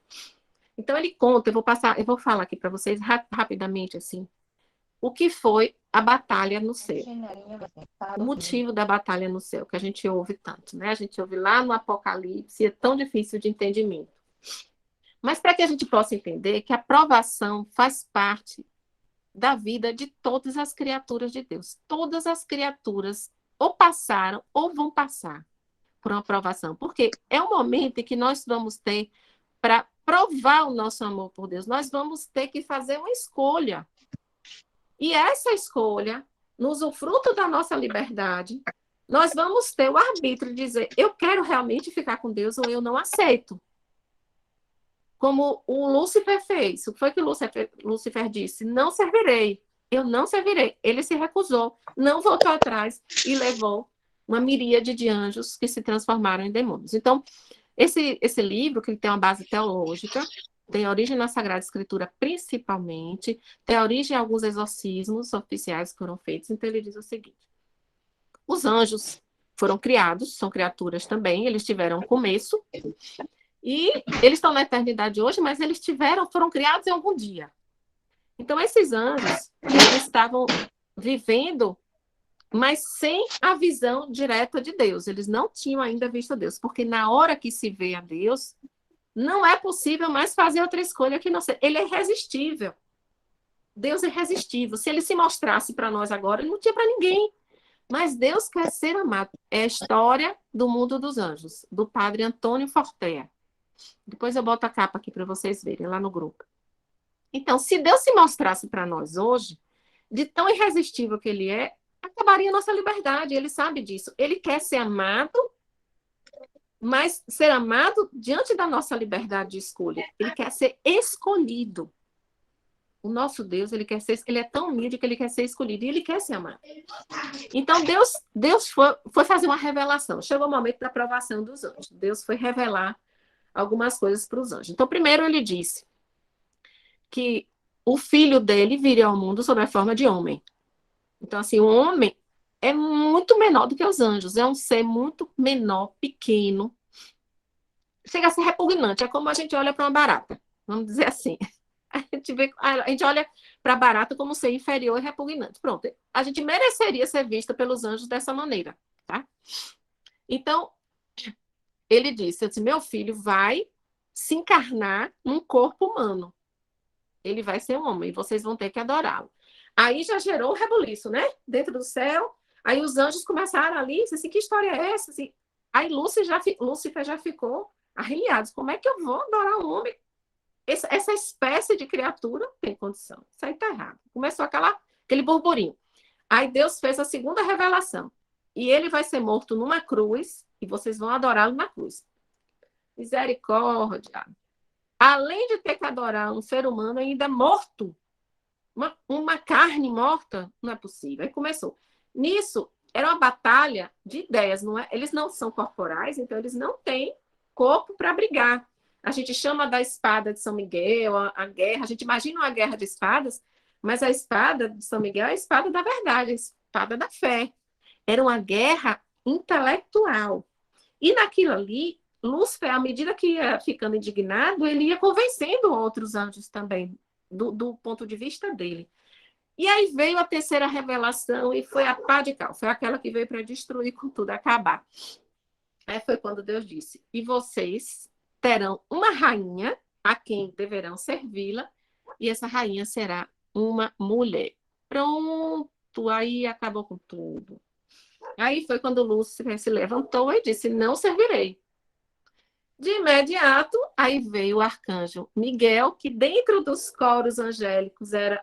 Speaker 1: Então, ele conta, eu vou falar aqui para vocês rapidamente, assim, o que foi a batalha no céu. O motivo da batalha no céu, que a gente ouve tanto, né? A gente ouve lá no Apocalipse, é tão difícil de entendimento. Mas para que a gente possa entender que a provação faz parte da vida de todas as criaturas de Deus. Todas as criaturas ou passaram ou vão passar por uma provação. Porque é o momento em que nós vamos ter, para provar o nosso amor por Deus, nós vamos ter que fazer uma escolha. E essa escolha, no usufruto da nossa liberdade, nós vamos ter o arbítrio de dizer, eu quero realmente ficar com Deus ou eu não aceito. Como o Lúcifer fez. O que foi que Lúcifer disse? Não servirei. Eu não servirei. Ele se recusou, não voltou atrás e levou uma miríade de anjos que se transformaram em demônios. Então, esse livro, que tem uma base teológica, tem origem na Sagrada Escritura principalmente, tem origem em alguns exorcismos oficiais que foram feitos. Então, ele diz o seguinte: os anjos foram criados, são criaturas também, eles tiveram um começo, e eles estão na eternidade hoje, mas eles foram criados em algum dia. Então, esses anjos, eles estavam vivendo, mas sem a visão direta de Deus. Eles não tinham ainda visto a Deus, porque na hora que se vê a Deus, não é possível mais fazer outra escolha que não ser. Ele é irresistível. Deus é irresistível. Se ele se mostrasse para nós agora, ele não tinha para ninguém. Mas Deus quer ser amado. É a história do mundo dos anjos, do padre Antônio Fortea. Depois eu boto a capa aqui para vocês verem, lá no grupo. Então, se Deus se mostrasse para nós hoje, de tão irresistível que ele é, acabaria a nossa liberdade. Ele sabe disso. Ele quer ser amado, mas ser amado diante da nossa liberdade de escolha. Ele quer ser escolhido. O nosso Deus, ele é tão humilde que ele quer ser escolhido e ele quer ser amado. Então, Deus foi fazer uma revelação. Chegou o momento da aprovação dos anjos. Deus foi revelar algumas coisas para os anjos. Então, primeiro ele disse que o filho dele viria ao mundo sob a forma de homem. Então, assim, o homem é muito menor do que os anjos. É um ser muito menor, pequeno. Chega a ser repugnante. É como a gente olha para uma barata. Vamos dizer assim. A gente olha para a barata como ser inferior e repugnante. Pronto. A gente mereceria ser vista pelos anjos dessa maneira. Tá? Então, ele disse, meu filho vai se encarnar num corpo humano. Ele vai ser um homem, vocês vão ter que adorá-lo. Aí já gerou o rebuliço, né? Dentro do céu. Aí os anjos começaram ali, disse assim, que história é essa? Assim, aí Lúcifer já ficou arreado. Como é que eu vou adorar um homem? Essa espécie de criatura não tem condição. Isso aí está errado. Começou aquele burburinho. Aí Deus fez a segunda revelação. E ele vai ser morto numa cruz, e vocês vão adorá-lo na cruz. Misericórdia. Além de ter que adorar um ser humano ainda morto, uma carne morta, não é possível. Aí começou. Nisso, era uma batalha de ideias, não é? Eles não são corporais, então eles não têm corpo para brigar. A gente chama da espada de São Miguel, a guerra, a gente imagina uma guerra de espadas, mas a espada de São Miguel é a espada da verdade, a espada da fé. Era uma guerra intelectual. E naquilo ali, Lúcifer, à medida que ia ficando indignado, ele ia convencendo outros anjos também, do ponto de vista dele. E aí veio a terceira revelação e foi a pá de cal, foi aquela que veio para destruir com tudo, acabar. Aí foi quando Deus disse, e vocês terão uma rainha a quem deverão servi-la, e essa rainha será uma mulher. Pronto, aí acabou com tudo. Aí foi quando Lúcifer se levantou e disse, não servirei. De imediato, aí veio o arcanjo Miguel, que dentro dos coros angélicos era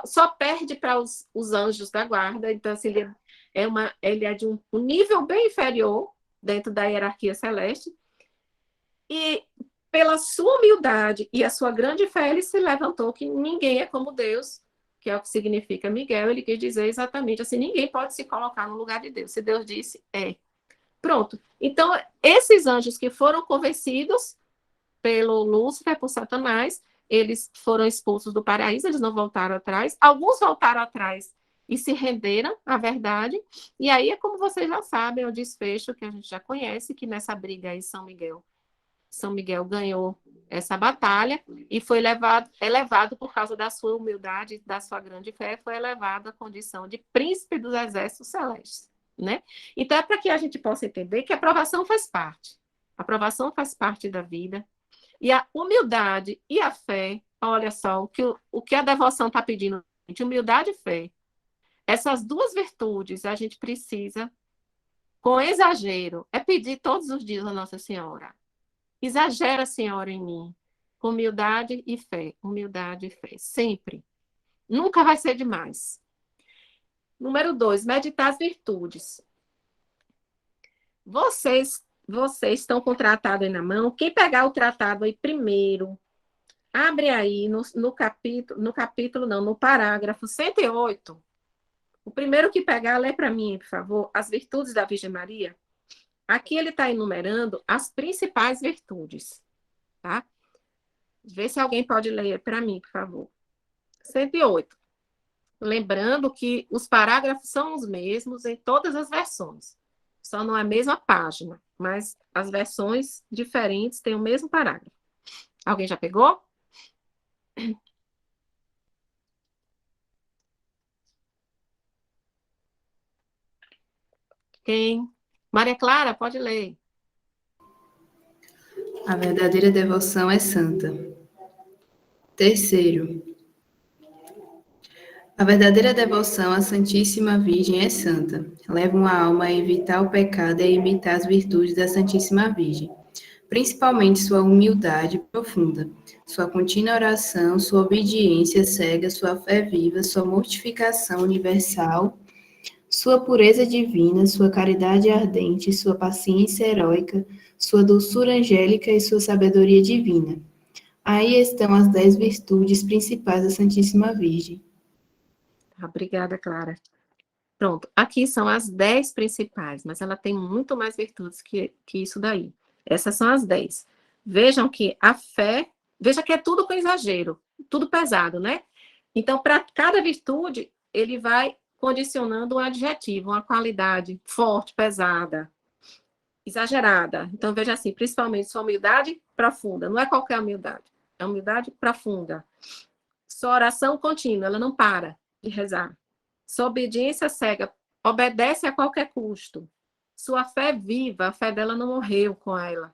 Speaker 1: só perde para os anjos da guarda, então assim, ele é de um nível bem inferior dentro da hierarquia celeste, e pela sua humildade e a sua grande fé, ele se levantou que ninguém é como Deus, que é o que significa Miguel, ele quis dizer exatamente assim, ninguém pode se colocar no lugar de Deus, se Deus disse, é. Pronto. Então, esses anjos que foram convencidos pelo Lúcifer, por Satanás, eles foram expulsos do paraíso, eles não voltaram atrás. Alguns voltaram atrás e se renderam à verdade. E aí é como vocês já sabem, o desfecho que a gente já conhece, que nessa briga aí São Miguel ganhou essa batalha e foi elevado por causa da sua humildade e da sua grande fé, foi elevado à condição de príncipe dos exércitos celestes. Né? Então, é para que a gente possa entender que a aprovação faz parte. A aprovação faz parte da vida. E a humildade e a fé, olha só, o que a devoção está pedindo, de humildade e fé. Essas duas virtudes a gente precisa, com exagero, é pedir todos os dias a Nossa Senhora. Exagera, Senhora, em mim. Com humildade e fé. Humildade e fé. Sempre. Nunca vai ser demais. Número 2, meditar as virtudes. Vocês estão com o tratado aí na mão. Quem pegar o tratado aí primeiro, abre aí no parágrafo 108. O primeiro que pegar, lê para mim, por favor, as virtudes da Virgem Maria. Aqui ele está enumerando as principais virtudes, tá? Vê se alguém pode ler para mim, por favor. 108. Lembrando que os parágrafos são os mesmos em todas as versões. Só não é a mesma página, mas as versões diferentes têm o mesmo parágrafo. Alguém já pegou? Quem? Maria Clara, pode ler.
Speaker 4: A verdadeira devoção é santa. Terceiro, a verdadeira devoção à Santíssima Virgem é santa. Leva uma alma a evitar o pecado e a imitar as virtudes da Santíssima Virgem. principalmente sua humildade profunda, sua contínua oração, sua obediência cega, sua fé viva, sua mortificação universal, sua pureza divina, sua caridade ardente, sua paciência heróica, sua doçura angélica e sua sabedoria divina. Aí estão as 10 virtudes principais da Santíssima Virgem.
Speaker 1: Obrigada, Clara. Pronto, aqui são as 10 principais, mas ela tem muito mais virtudes que isso daí. Essas são as 10. Vejam que a fé, veja que é tudo com exagero, tudo pesado, né? Então, para cada virtude, ele vai condicionando um adjetivo, uma qualidade forte, pesada, exagerada. Então, veja assim, principalmente sua humildade profunda, não é qualquer humildade, é humildade profunda. Sua oração contínua, ela não para de rezar. Sua obediência cega, obedece a qualquer custo. Sua fé viva, a fé dela não morreu com ela.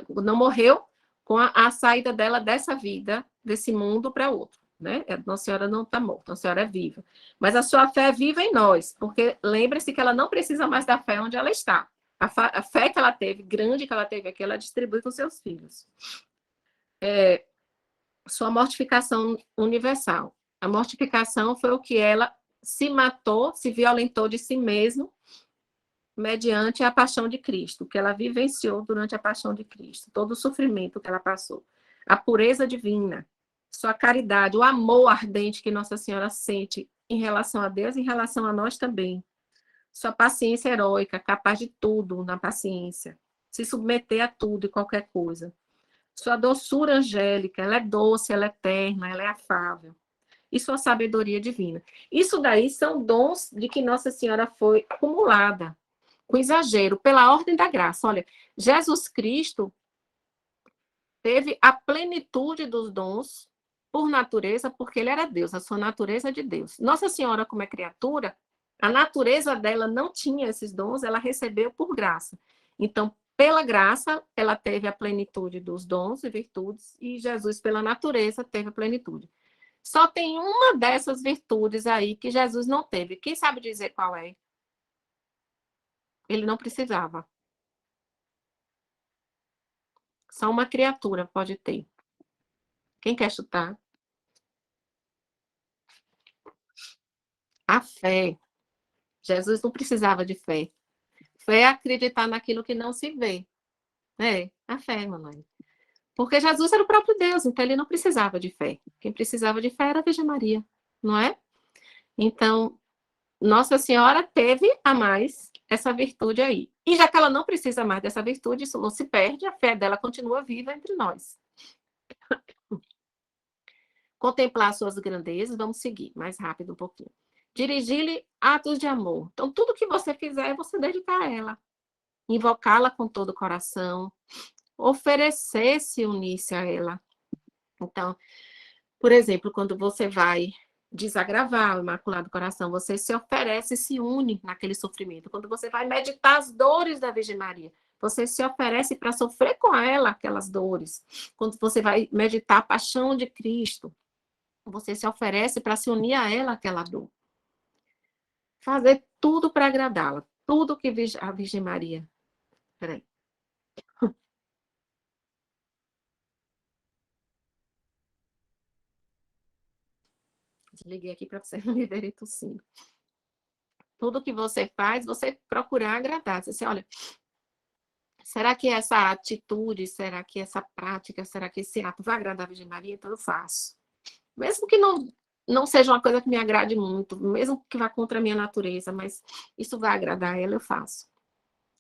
Speaker 1: Não morreu com a saída dela dessa vida, desse mundo para outro. Né? Nossa Senhora não está morta, Nossa Senhora é viva. Mas a sua fé é viva em nós, porque lembre-se que ela não precisa mais da fé onde ela está. A fé que ela teve, grande que ela teve aqui, ela distribui com seus filhos. Sua mortificação universal. A mortificação foi o que ela se matou, se violentou de si mesmo, mediante a paixão de Cristo, que ela vivenciou durante a paixão de Cristo, todo o sofrimento que ela passou. A pureza divina, sua caridade, o amor ardente que Nossa Senhora sente em relação a Deus e em relação a nós também. Sua paciência heróica, capaz de tudo na paciência, se submeter a tudo e qualquer coisa. Sua doçura angélica, ela é doce, ela é terna, ela é afável. E sua sabedoria divina. Isso daí são dons de que Nossa Senhora foi acumulada, com exagero, pela ordem da graça. Olha, Jesus Cristo teve a plenitude dos dons por natureza, porque ele era Deus, a sua natureza é de Deus. Nossa Senhora, como é criatura, a natureza dela não tinha esses dons, ela recebeu por graça. Então, pela graça, ela teve a plenitude dos dons e virtudes, e Jesus, pela natureza, teve a plenitude. Só tem uma dessas virtudes aí que Jesus não teve. Quem sabe dizer qual é? Ele não precisava. Só uma criatura pode ter. Quem quer chutar? A fé. Jesus não precisava de fé. Fé é acreditar naquilo que não se vê. A fé, mamãe. Porque Jesus era o próprio Deus, então ele não precisava de fé. Quem precisava de fé era a Virgem Maria, não é? Então, Nossa Senhora teve a mais essa virtude aí. E já que ela não precisa mais dessa virtude, isso não se perde, a fé dela continua viva entre nós. Contemplar suas grandezas, vamos seguir mais rápido um pouquinho. Dirigir-lhe atos de amor. Então, tudo que você fizer, você dedicar a ela. Invocá-la com todo o coração. Oferecer-se, unir-se a ela. Então, por exemplo, quando você vai desagravar o Imaculado Coração, você se oferece, se une naquele sofrimento. Quando você vai meditar as dores da Virgem Maria, você se oferece para sofrer com ela aquelas dores. Quando você vai meditar a paixão de Cristo, você se oferece para se unir a ela aquela dor. Fazer tudo para agradá-la. Tudo que a Virgem Maria... Peraí. Desliguei aqui para vocês não me verem tossindo. Tudo que você faz, você procurar agradar. Você diz, olha, será que essa atitude, será que essa prática, será que esse ato vai agradar a Virgem Maria? Então eu faço. Mesmo que não seja uma coisa que me agrade muito, mesmo que vá contra a minha natureza, mas isso vai agradar ela, eu faço.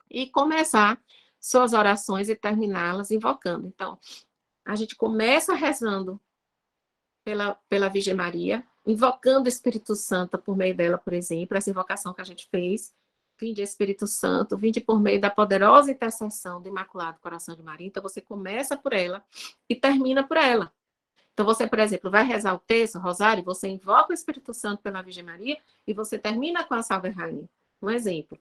Speaker 1: E começar suas orações e terminá-las invocando. Então, a gente começa rezando pela Virgem Maria, invocando o Espírito Santo por meio dela, por exemplo, essa invocação que a gente fez, vinde Espírito Santo, vinde por meio da poderosa intercessão do Imaculado Coração de Maria. Então, você começa por ela e termina por ela. Então, você, por exemplo, vai rezar o texto, o rosário, você invoca o Espírito Santo pela Virgem Maria e você termina com a Salve Rainha. Um exemplo.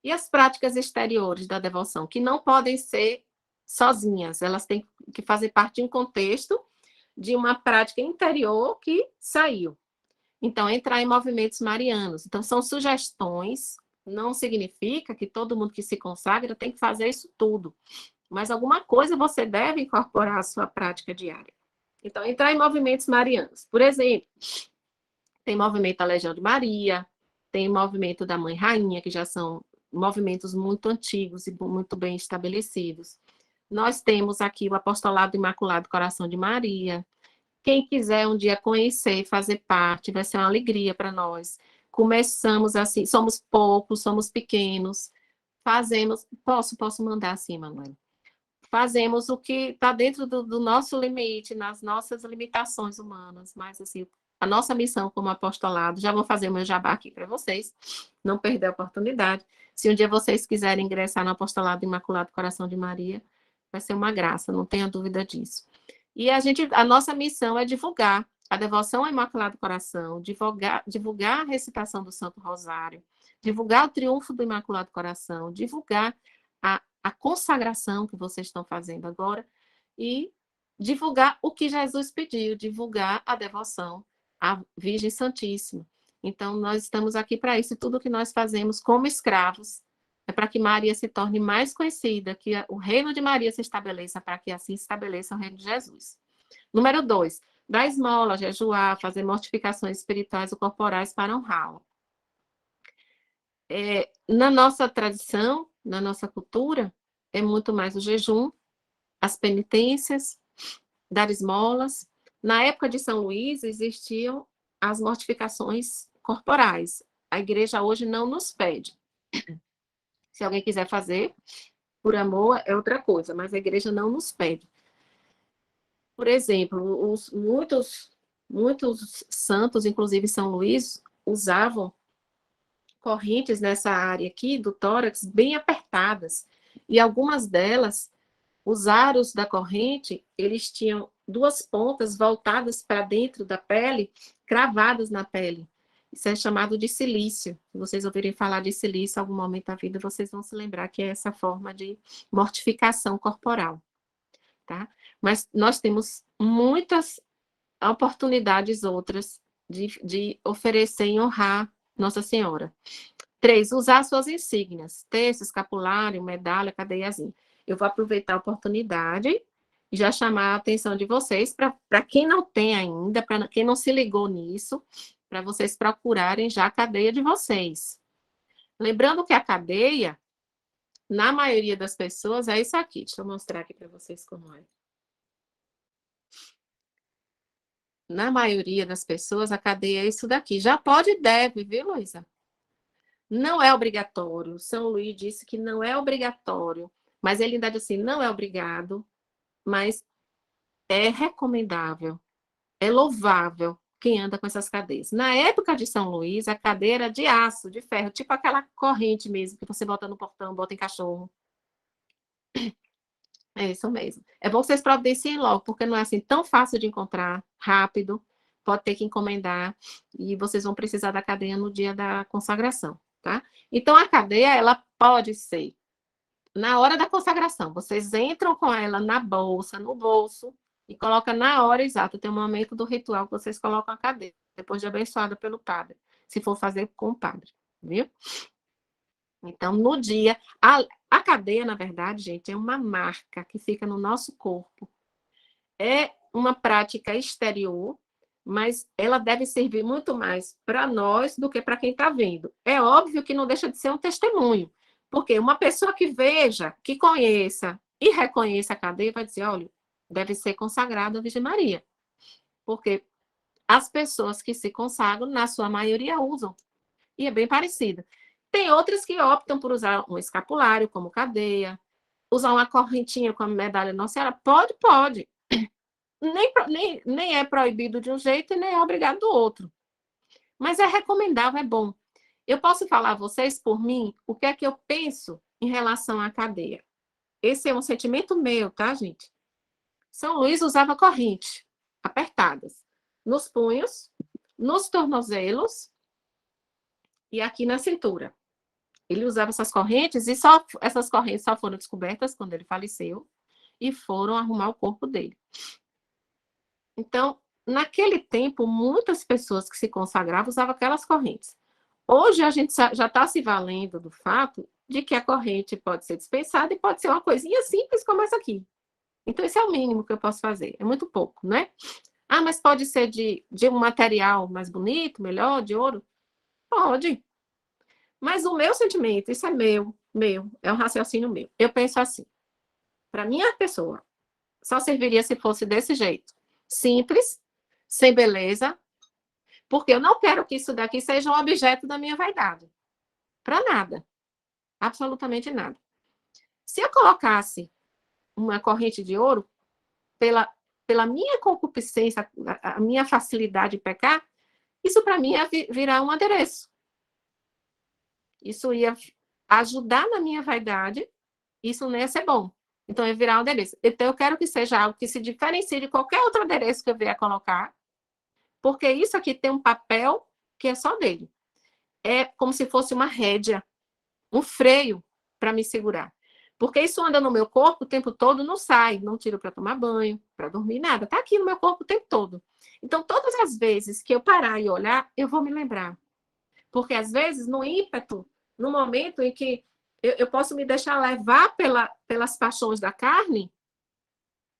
Speaker 1: E as práticas exteriores da devoção, que não podem ser sozinhas, elas têm que fazer parte de um contexto de uma prática interior que saiu. Então, entrar em movimentos marianos. Então, são sugestões Não significa que todo mundo que se consagra tem que fazer isso tudo, mas alguma coisa você deve incorporar à sua prática diária. Então, entrar em movimentos marianos. Por exemplo, tem movimento da Legião de Maria, tem movimento da Mãe Rainha, que já são movimentos muito antigos e muito bem estabelecidos. Nós temos aqui o Apostolado Imaculado Coração de Maria. Quem quiser um dia conhecer, fazer parte, vai ser uma alegria para nós. Começamos assim, somos poucos, somos pequenos, fazemos... Posso mandar assim, Manuel? Fazemos o que está dentro do nosso limite, nas nossas limitações humanas, mas assim, a nossa missão como apostolado, já vou fazer o meu jabá aqui para vocês, não perder a oportunidade. Se um dia vocês quiserem ingressar no Apostolado Imaculado Coração de Maria, vai ser uma graça, não tenha dúvida disso. E a nossa missão é divulgar a devoção ao Imaculado Coração, divulgar a recitação do Santo Rosário, divulgar o triunfo do Imaculado Coração, divulgar a consagração que vocês estão fazendo agora e divulgar o que Jesus pediu, divulgar a devoção à Virgem Santíssima. Então, nós estamos aqui para isso, e tudo que nós fazemos como escravos é para que Maria se torne mais conhecida, que o reino de Maria se estabeleça, para que assim se estabeleça o reino de Jesus. Número 2, dar esmola, jejuar, fazer mortificações espirituais ou corporais para honrá-lo. Na nossa tradição, na nossa cultura, é muito mais o jejum, as penitências, dar esmolas. Na época de São Luís, existiam as mortificações corporais. A igreja hoje não nos pede. Se alguém quiser fazer, por amor, é outra coisa, mas a igreja não nos pede. Por exemplo, muitos santos, inclusive São Luís, usavam correntes nessa área aqui do tórax bem apertadas. E algumas delas, os aros da corrente, eles tinham duas pontas voltadas para dentro da pele, cravadas na pele. Isso é chamado de cilício. Se vocês ouvirem falar de cilício em algum momento da vida, vocês vão se lembrar que é essa forma de mortificação corporal. Tá? Mas nós temos muitas oportunidades outras de oferecer e honrar Nossa Senhora. 3, usar suas insígnias, terço, escapulário, medalha, cadeiazinha. Eu vou aproveitar a oportunidade e já chamar a atenção de vocês para quem não tem ainda, para quem não se ligou nisso, para vocês procurarem já a cadeia de vocês. Lembrando que a cadeia, na maioria das pessoas, é isso aqui. Deixa eu mostrar aqui para vocês como é. Na maioria das pessoas, a cadeia é isso daqui. Já pode e deve, viu, Luísa? Não é obrigatório. São Luís disse que não é obrigatório, mas ele ainda diz assim, não é obrigado, mas é recomendável, é louvável quem anda com essas cadeias. Na época de São Luís, a cadeia era de aço, de ferro, tipo aquela corrente mesmo, que você bota no portão, bota em cachorro. É isso mesmo. É bom que vocês providenciem logo, porque não é assim tão fácil de encontrar, rápido, pode ter que encomendar, e vocês vão precisar da cadeia no dia da consagração, tá? Então, a cadeia, ela pode ser na hora da consagração. Vocês entram com ela na bolsa, no bolso, e colocam na hora exata. Tem um momento do ritual que vocês colocam a cadeia, depois de abençoada pelo padre, se for fazer com o padre, viu? Então, no dia... A cadeia, na verdade, gente, é uma marca que fica no nosso corpo. É uma prática exterior, mas ela deve servir muito mais para nós do que para quem está vendo. É óbvio que não deixa de ser um testemunho, porque uma pessoa que veja, que conheça e reconheça a cadeia vai dizer, olha, deve ser consagrada a Virgem Maria. Porque as pessoas que se consagram, na sua maioria, usam. E é bem parecido. Tem outras que optam por usar um escapulário, como cadeia, usar uma correntinha com a medalha Nossa Senhora. Pode. Nem é proibido de um jeito e nem é obrigado do outro. Mas é recomendável, é bom. Eu posso falar a vocês, por mim, o que é que eu penso em relação à cadeia. Esse é um sentimento meu, tá, gente? São Luís usava corrente, apertadas, nos punhos, nos tornozelos e aqui na cintura. Ele usava essas correntes e essas correntes só foram descobertas quando ele faleceu e foram arrumar o corpo dele. Então, naquele tempo, muitas pessoas que se consagravam usavam aquelas correntes. Hoje a gente já está se valendo do fato de que a corrente pode ser dispensada e pode ser uma coisinha simples como essa aqui. Então, esse é o mínimo que eu posso fazer. É muito pouco, né? Ah, mas pode ser de um material mais bonito, melhor, de ouro? Pode. Mas o meu sentimento, isso é meu, é um raciocínio meu. Eu penso assim, para minha pessoa, só serviria se fosse desse jeito. Simples, sem beleza, porque eu não quero que isso daqui seja um objeto da minha vaidade. Para nada. Absolutamente nada. Se eu colocasse uma corrente de ouro, pela minha concupiscência, a minha facilidade de pecar, isso para mim ia virar um adereço. Isso ia ajudar na minha vaidade, isso não ia ser bom. Então, ia virar um adereço. Então, eu quero que seja algo que se diferencie de qualquer outro adereço que eu vier colocar, porque isso aqui tem um papel que é só dele. É como se fosse uma rédea, um freio para me segurar. Porque isso anda no meu corpo o tempo todo, não sai, não tiro para tomar banho, para dormir, nada. Está aqui no meu corpo o tempo todo. Então, todas as vezes que eu parar e olhar, eu vou me lembrar. Porque, às vezes, no ímpeto, no momento em que eu posso me deixar levar pelas paixões da carne,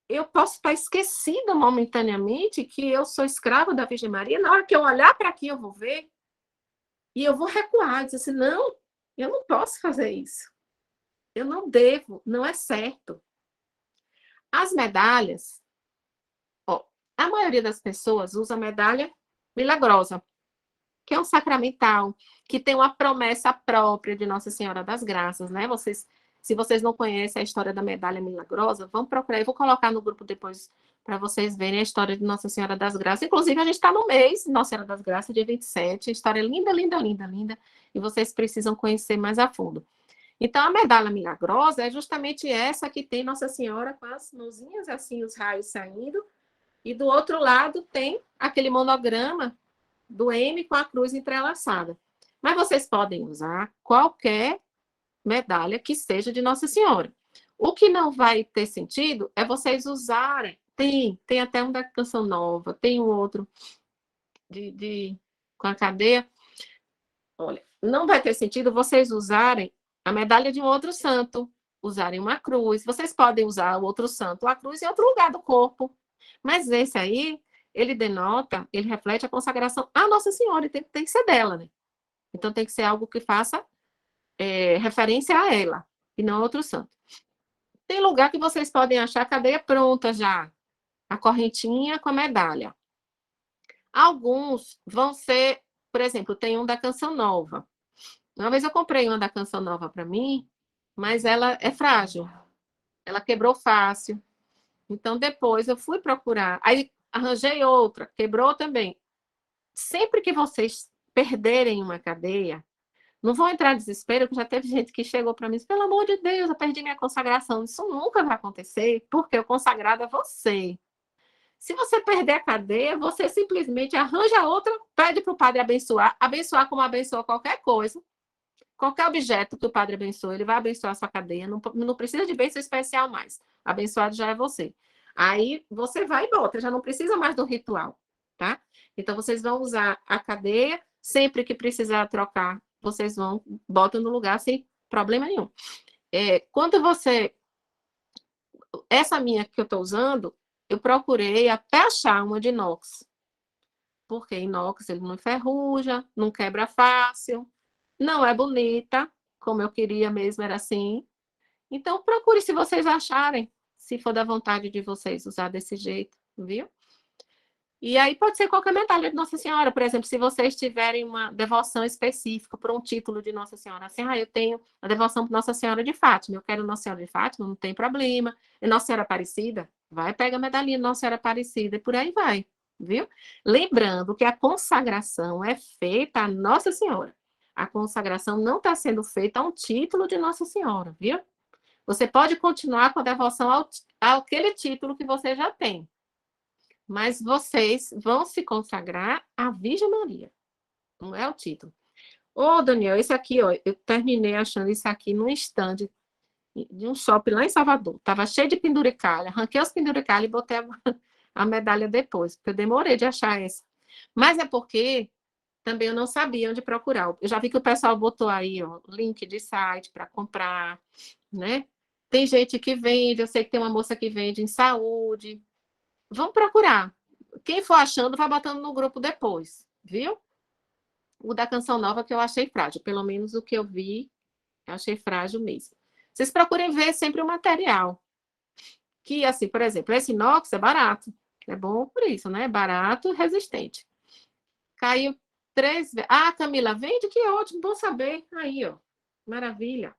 Speaker 1: eu posso estar esquecida momentaneamente que eu sou escrava da Virgem Maria. Na hora que eu olhar para aqui, eu vou ver e eu vou recuar, dizer assim, não, eu não posso fazer isso. Eu não devo, não é certo. As medalhas, ó, a maioria das pessoas usa medalha milagrosa, que é um sacramental, que tem uma promessa própria de Nossa Senhora das Graças, né? Se vocês não conhecem a história da medalha milagrosa, vão procurar. Eu vou colocar no grupo depois para vocês verem a história de Nossa Senhora das Graças. Inclusive, a gente está no mês Nossa Senhora das Graças, dia 27. História linda, linda, linda, linda. E vocês precisam conhecer mais a fundo. Então, a medalha milagrosa é justamente essa que tem Nossa Senhora com as mãozinhas assim, os raios saindo. E do outro lado tem aquele monograma do M com a cruz entrelaçada. Mas vocês podem usar qualquer medalha que seja de Nossa Senhora. O que não vai ter sentido é vocês usarem. Tem até um da Canção Nova, tem um outro com a cadeia. Olha, não vai ter sentido vocês usarem a medalha de um outro santo, usarem uma cruz. Vocês podem usar o outro santo, a cruz, em outro lugar do corpo. Mas esse aí, ele denota, ele reflete a consagração à Nossa Senhora, e tem que ser dela, né? Então tem que ser algo que faça referência a ela, e não a outro santo. Tem lugar que vocês podem achar a cadeia pronta já, a correntinha com a medalha. Alguns vão ser, por exemplo, tem um da Canção Nova. Uma vez eu comprei uma da Canção Nova para mim, mas ela é frágil. Ela quebrou fácil. Então, depois eu fui procurar. Aí, arranjei outra, quebrou também. Sempre que vocês perderem uma cadeia, não vão entrar em desespero, porque já teve gente que chegou para mim e disse, pelo amor de Deus, eu perdi minha consagração. Isso nunca vai acontecer, porque o consagrado é você. Se você perder a cadeia, você simplesmente arranja outra, pede para o padre abençoar como abençoa qualquer coisa. Qualquer objeto que o padre abençoe, ele vai abençoar a sua cadeia. Não precisa de bênção especial mais. Abençoado já é você. Aí você vai e bota, já não precisa mais do ritual, tá? Então, vocês vão usar a cadeia. Sempre que precisar trocar, vocês botam no lugar sem problema nenhum. Quando você... Essa minha que eu estou usando, eu procurei até achar uma de inox. Porque inox ele não enferruja, não quebra fácil. Não é bonita, como eu queria mesmo, era assim. Então, procure se vocês acharem, se for da vontade de vocês usar desse jeito, viu? E aí pode ser qualquer medalha de Nossa Senhora. Por exemplo, se vocês tiverem uma devoção específica por um título de Nossa Senhora. Assim, eu tenho a devoção por Nossa Senhora de Fátima. Eu quero Nossa Senhora de Fátima, não tem problema. E Nossa Senhora Aparecida, vai, pega a medalhinha de Nossa Senhora Aparecida e por aí vai, viu? Lembrando que a consagração é feita a Nossa Senhora. A consagração não está sendo feita a um título de Nossa Senhora, viu? Você pode continuar com a devoção àquele título que você já tem. Mas vocês vão se consagrar à Virgem Maria. Não é o título. Ô, Daniel, esse aqui, ó, eu terminei achando isso aqui num stand de um shopping lá em Salvador. Estava cheio de penduricalha. Arranquei os penduricalhos e botei a medalha depois, porque eu demorei de achar essa. Mas é porque também eu não sabia onde procurar. Eu já vi que o pessoal botou aí, ó, link de site para comprar, né? Tem gente que vende, eu sei que tem uma moça que vende em saúde. Vamos procurar. Quem for achando, vai botando no grupo depois, viu? O da Canção Nova que eu achei frágil, pelo menos o que eu vi, eu achei frágil mesmo. Vocês procurem ver sempre o material. Que, assim, por exemplo, esse inox é barato. É bom por isso, né? Barato, resistente. Caiu 3 vezes. Ah, Camila, vende, que ótimo, bom saber. Aí, ó, maravilha.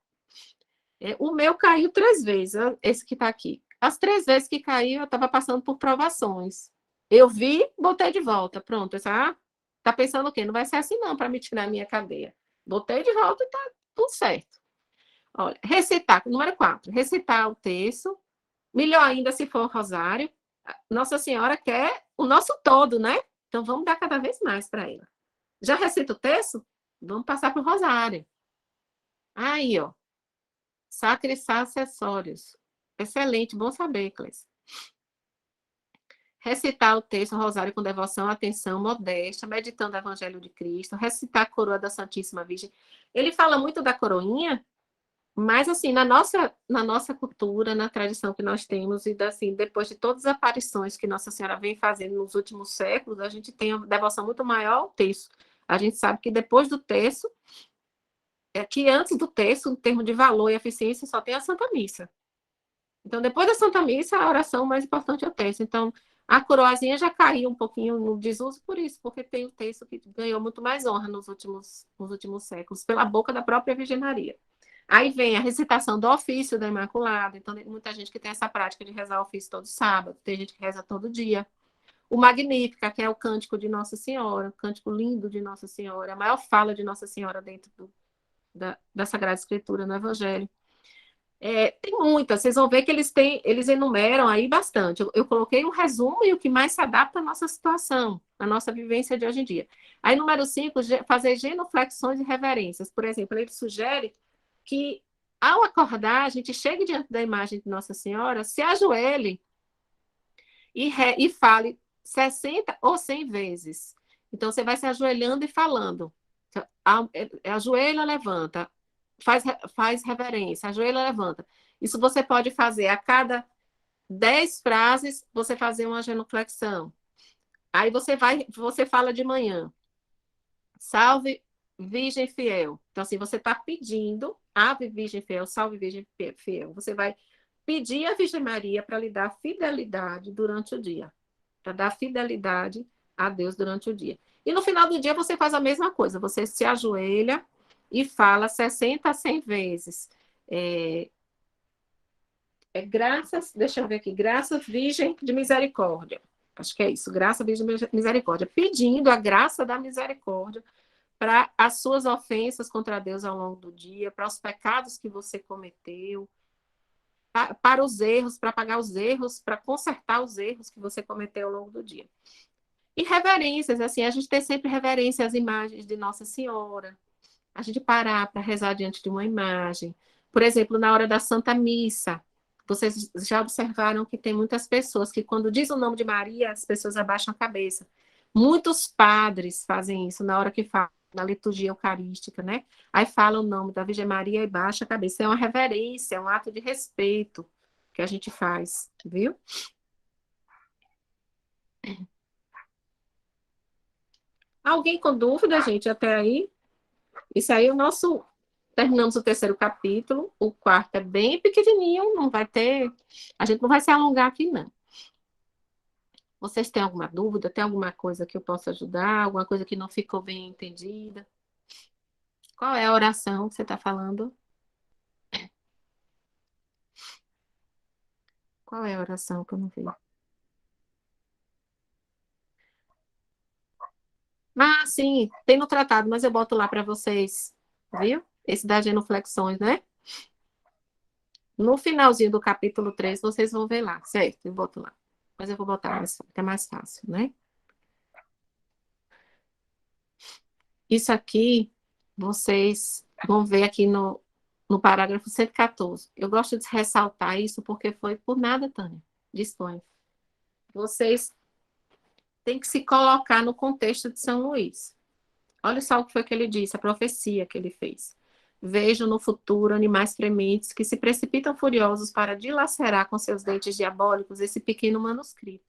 Speaker 1: O meu caiu 3 vezes, esse que está aqui. As 3 vezes que caiu, eu estava passando por provações. Eu vi, botei de volta. Pronto. Tá pensando o quê? Não vai ser assim, não, para me tirar a minha cadeia. Botei de volta e tá tudo certo. Olha, recitar, número 4, recitar o texto. Melhor ainda se for rosário. Nossa Senhora quer o nosso todo, né? Então vamos dar cada vez mais para ela. Já recita o texto? Vamos passar para o rosário. Aí, ó. Sacres acessórios. Excelente, bom saber, Cleice. Recitar o texto rosário com devoção, atenção, modéstia, meditando o Evangelho de Cristo, recitar a coroa da Santíssima Virgem. Ele fala muito da coroinha, mas assim, na nossa cultura, na tradição que nós temos, e assim, depois de todas as aparições que Nossa Senhora vem fazendo nos últimos séculos, a gente tem uma devoção muito maior ao texto. A gente sabe que depois do texto, que antes do texto, em termos de valor e eficiência, só tem a Santa Missa. Então, depois da Santa Missa, a oração mais importante é o texto. Então, a coroazinha já caiu um pouquinho no desuso por isso, porque tem o texto que ganhou muito mais honra nos últimos séculos, pela boca da própria Virgem Maria. Aí vem a recitação do ofício da Imaculada. Então, tem muita gente que tem essa prática de rezar o ofício todo sábado, tem gente que reza todo dia. O Magnífica, que é o cântico de Nossa Senhora, o cântico lindo de Nossa Senhora, a maior fala de Nossa Senhora dentro da Sagrada Escritura, no Evangelho. Tem muitas, vocês vão ver que eles enumeram aí bastante. Eu coloquei um resumo e o que mais se adapta à nossa situação, à nossa vivência de hoje em dia. Aí, número 5, fazer genuflexões e reverências. Por exemplo, ele sugere que, ao acordar, a gente chegue diante da imagem de Nossa Senhora, se ajoelhe e fale 60 ou 100 vezes. Então, você vai se ajoelhando e falando. Ajoelha, levanta. Faz reverência, ajoelha, levanta. Isso você pode fazer a cada 10 frases, você fazer uma genuflexão. Aí você fala de manhã. Salve Virgem Fiel. Então, assim, você está pedindo, Ave Virgem Fiel, salve Virgem Fiel. Você vai pedir a Virgem Maria para lhe dar fidelidade durante o dia. Para dar fidelidade a Deus durante o dia. E no final do dia você faz a mesma coisa. Você se ajoelha e fala 60 a 100 vezes. Graças, deixa eu ver aqui, graças Virgem de Misericórdia. Acho que é isso, graça Virgem de Misericórdia. Pedindo a graça da misericórdia para as suas ofensas contra Deus ao longo do dia, para os pecados que você cometeu, para os erros, para pagar os erros, para consertar os erros que você cometeu ao longo do dia. E reverências, assim, a gente tem sempre reverência às imagens de Nossa Senhora, a gente parar para rezar diante de uma imagem. Por exemplo, na hora da Santa Missa, vocês já observaram que tem muitas pessoas que, quando diz o nome de Maria, as pessoas abaixam a cabeça. Muitos padres fazem isso na hora que falam, na liturgia eucarística, né? Aí fala o nome da Virgem Maria e baixa a cabeça. É uma reverência, é um ato de respeito que a gente faz, viu? Alguém com dúvida, gente, até aí? Isso aí é o nosso... Terminamos o 3º capítulo, o 4º é bem pequenininho, não vai ter... A gente não vai se alongar aqui, não. Vocês têm alguma dúvida? Tem alguma coisa que eu possa ajudar? Alguma coisa que não ficou bem entendida? Qual é a oração que você está falando? Qual é a oração que eu não vi? Ah, sim, tem no tratado, mas eu boto lá para vocês, viu? Esse das genuflexões, né? No finalzinho do capítulo 3, vocês vão ver lá, certo? Eu boto lá. Mas eu vou botar mais, que é mais fácil, né? Isso aqui, vocês vão ver aqui no parágrafo 114. Eu gosto de ressaltar isso porque foi por nada, Tânia. Disponha. Vocês têm que se colocar no contexto de São Luís. Olha só o que foi que ele disse, a profecia que ele fez. Vejo no futuro animais frementes que se precipitam furiosos para dilacerar com seus dentes diabólicos esse pequeno manuscrito.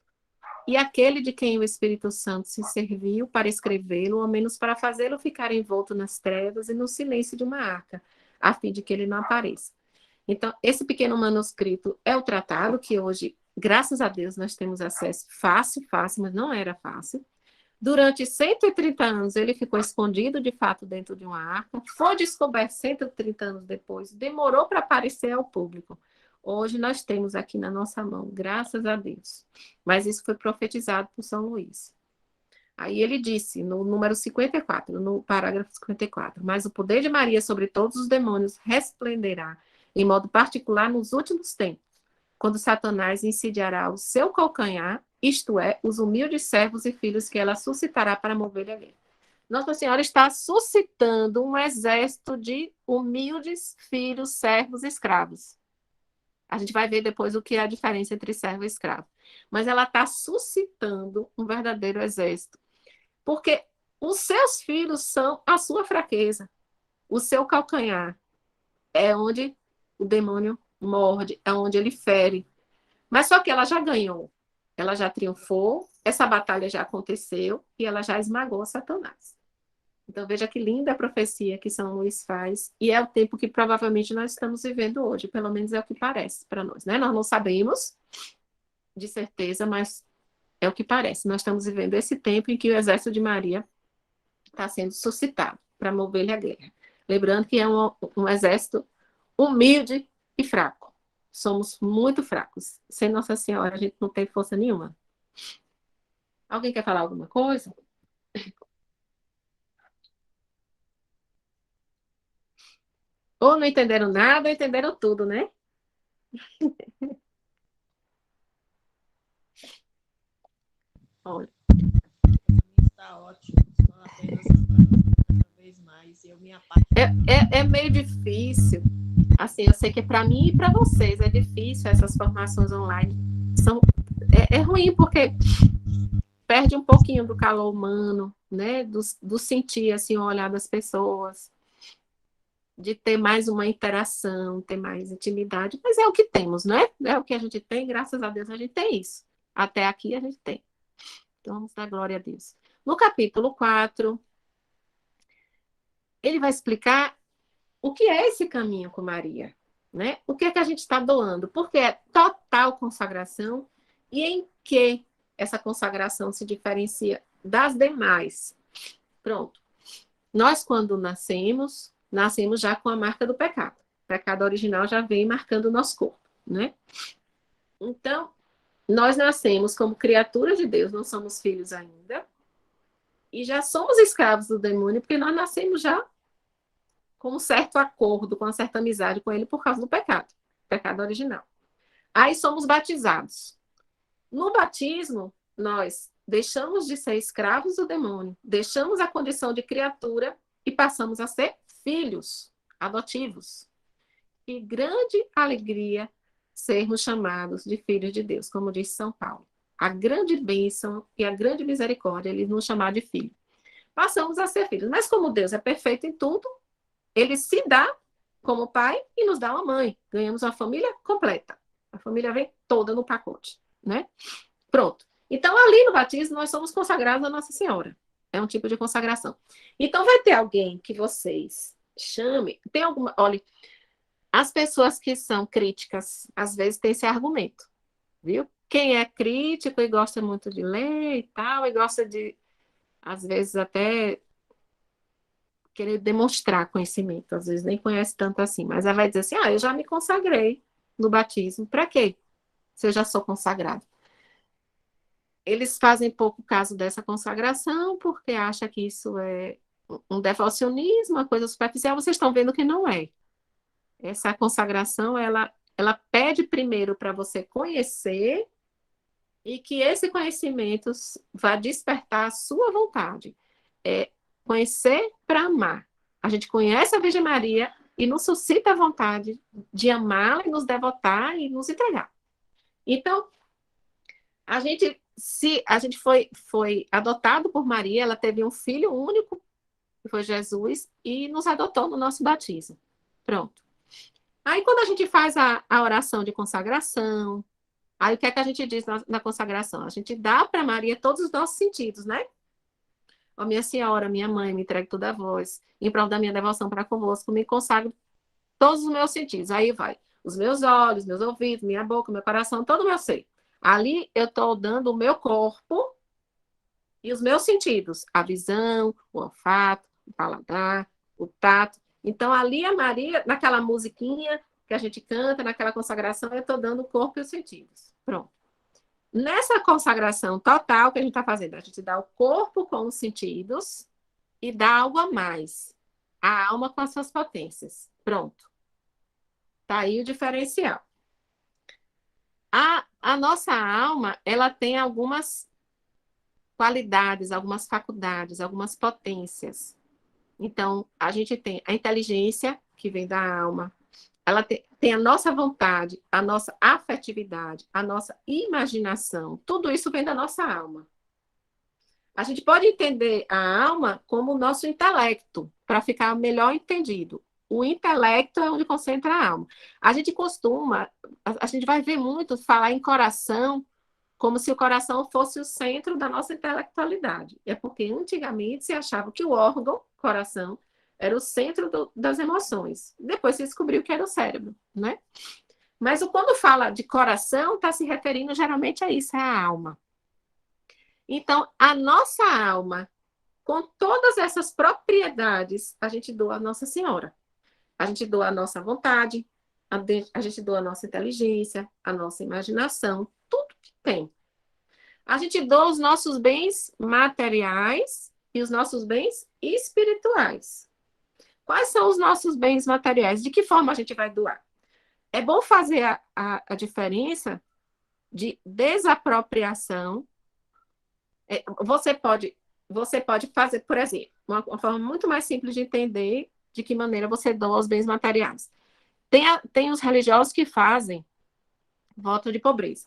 Speaker 1: E aquele de quem o Espírito Santo se serviu para escrevê-lo, ao menos para fazê-lo ficar envolto nas trevas e no silêncio de uma arca, a fim de que ele não apareça. Então, esse pequeno manuscrito é o tratado que hoje, graças a Deus, nós temos acesso fácil, mas não era fácil. Durante 130 anos, ele ficou escondido, de fato, dentro de uma arca. Foi descoberto 130 anos depois. Demorou para aparecer ao público. Hoje nós temos aqui na nossa mão, graças a Deus. Mas isso foi profetizado por São Luís. Aí ele disse, no número 54, no parágrafo 54, mas o poder de Maria sobre todos os demônios resplenderá, em modo particular, nos últimos tempos, quando Satanás insidiará o seu calcanhar, isto é, os humildes servos e filhos que ela suscitará para mover-lhe a guerra. Nossa Senhora está suscitando um exército de humildes filhos, servos e escravos. A gente vai ver depois o que é a diferença entre servo e escravo. Mas ela está suscitando um verdadeiro exército. Porque os seus filhos são a sua fraqueza. O seu calcanhar é onde o demônio morde, é onde ele fere. Mas só que ela já ganhou. Ela já triunfou, essa batalha já aconteceu e ela já esmagou Satanás. Então veja que linda a profecia que São Luís faz, e é o tempo que provavelmente nós estamos vivendo hoje, pelo menos é o que parece para nós, né? Nós não sabemos de certeza, mas é o que parece. Nós estamos vivendo esse tempo em que o exército de Maria está sendo suscitado para mover-lhe a guerra. Lembrando que é um exército humilde e fraco. Somos muito fracos. Sem Nossa Senhora, a gente não tem força nenhuma. Alguém quer falar alguma coisa? Ou não entenderam nada, ou entenderam tudo, né? Olha.
Speaker 5: Está ótimo, só apenas cada vez mais. Eu, minha parte...
Speaker 1: É meio difícil. Assim, eu sei que para mim e para vocês é difícil essas formações online. É ruim porque perde um pouquinho do calor humano, né? Do sentir assim, o olhar das pessoas, de ter mais uma interação, ter mais intimidade, mas é o que temos, né? É o que a gente tem, graças a Deus a gente tem isso. Até aqui a gente tem. Então vamos dar glória a Deus. No capítulo 4, ele vai explicar o que é esse caminho com Maria, né? O que é que a gente está doando? Porque é total consagração e em que essa consagração se diferencia das demais. Pronto. Nós, quando nascemos já com a marca do pecado. O pecado original já vem marcando o nosso corpo, né? Então, nós nascemos como criaturas de Deus, não somos filhos ainda, e já somos escravos do demônio, porque nós nascemos já com um certo acordo, com uma certa amizade com ele por causa do pecado original. Aí somos batizados. No batismo, nós deixamos de ser escravos do demônio, deixamos a condição de criatura e passamos a ser filhos adotivos. Que grande alegria sermos chamados de filhos de Deus, como diz São Paulo. A grande bênção e a grande misericórdia, ele nos chamar de filho. Passamos a ser filhos. Mas como Deus é perfeito em tudo, ele se dá como pai e nos dá uma mãe. Ganhamos uma família completa. A família vem toda no pacote, né? Pronto. Então, ali no batismo, nós somos consagrados a Nossa Senhora. É um tipo de consagração. Então, vai ter alguém que vocês chamem. Tem alguma... Olha, as pessoas que são críticas, às vezes, têm esse argumento, viu? Quem é crítico e gosta muito de ler e tal, e gosta de, às vezes, até querer demonstrar conhecimento, às vezes nem conhece tanto assim, mas ela vai dizer assim, eu já me consagrei no batismo, para quê? Se eu já sou consagrado. Eles fazem pouco caso dessa consagração, porque acham que isso é um devocionismo, uma coisa superficial, vocês estão vendo que não é. Essa consagração, ela pede primeiro para você conhecer e que esse conhecimento vá despertar a sua vontade. Conhecer para amar. A gente conhece a Virgem Maria e nos suscita a vontade de amá-la e nos devotar e nos entregar. Então, a gente foi adotado por Maria, ela teve um filho único que foi Jesus, e nos adotou no nosso batismo. Pronto. Aí, quando a gente faz a oração de consagração, aí o que é que a gente diz na consagração? A gente dá para Maria todos os nossos sentidos, né? Ó, minha senhora, minha mãe, me entregue toda a vós, em prol da minha devoção para convosco, me consagro todos os meus sentidos. Aí vai os meus olhos, meus ouvidos, minha boca, meu coração, todo o meu ser. Ali eu estou dando o meu corpo e os meus sentidos, a visão, o olfato, o paladar, o tato. Então, ali a Maria, naquela musiquinha que a gente canta, naquela consagração, eu estou dando o corpo e os sentidos. Pronto. Nessa consagração total que a gente está fazendo, a gente dá o corpo com os sentidos e dá algo a mais. A alma com as suas potências. Pronto. Tá aí o diferencial. A nossa alma, ela tem algumas qualidades, algumas faculdades, algumas potências. Então, a gente tem a inteligência, que vem da alma, ela tem a nossa vontade, a nossa afetividade, a nossa imaginação, tudo isso vem da nossa alma. A gente pode entender a alma como o nosso intelecto, para ficar melhor entendido. O intelecto é onde concentra a alma. A gente a gente vai ver muito falar em coração, como se o coração fosse o centro da nossa intelectualidade. É porque antigamente se achava que o órgão, coração, era o centro das emoções. Depois se descobriu que era o cérebro, né? Mas quando fala de coração, está se referindo geralmente a isso, é a alma. Então, a nossa alma, com todas essas propriedades, a gente doa a Nossa Senhora. A gente doa a nossa vontade, a gente doa a nossa inteligência, a nossa imaginação, tudo que tem. A gente doa os nossos bens materiais e os nossos bens espirituais. Quais são os nossos bens materiais? De que forma a gente vai doar? É bom fazer a diferença de desapropriação. Você pode fazer, por exemplo, uma forma muito mais simples de entender de que maneira você doa os bens materiais. Tem os religiosos que fazem voto de pobreza.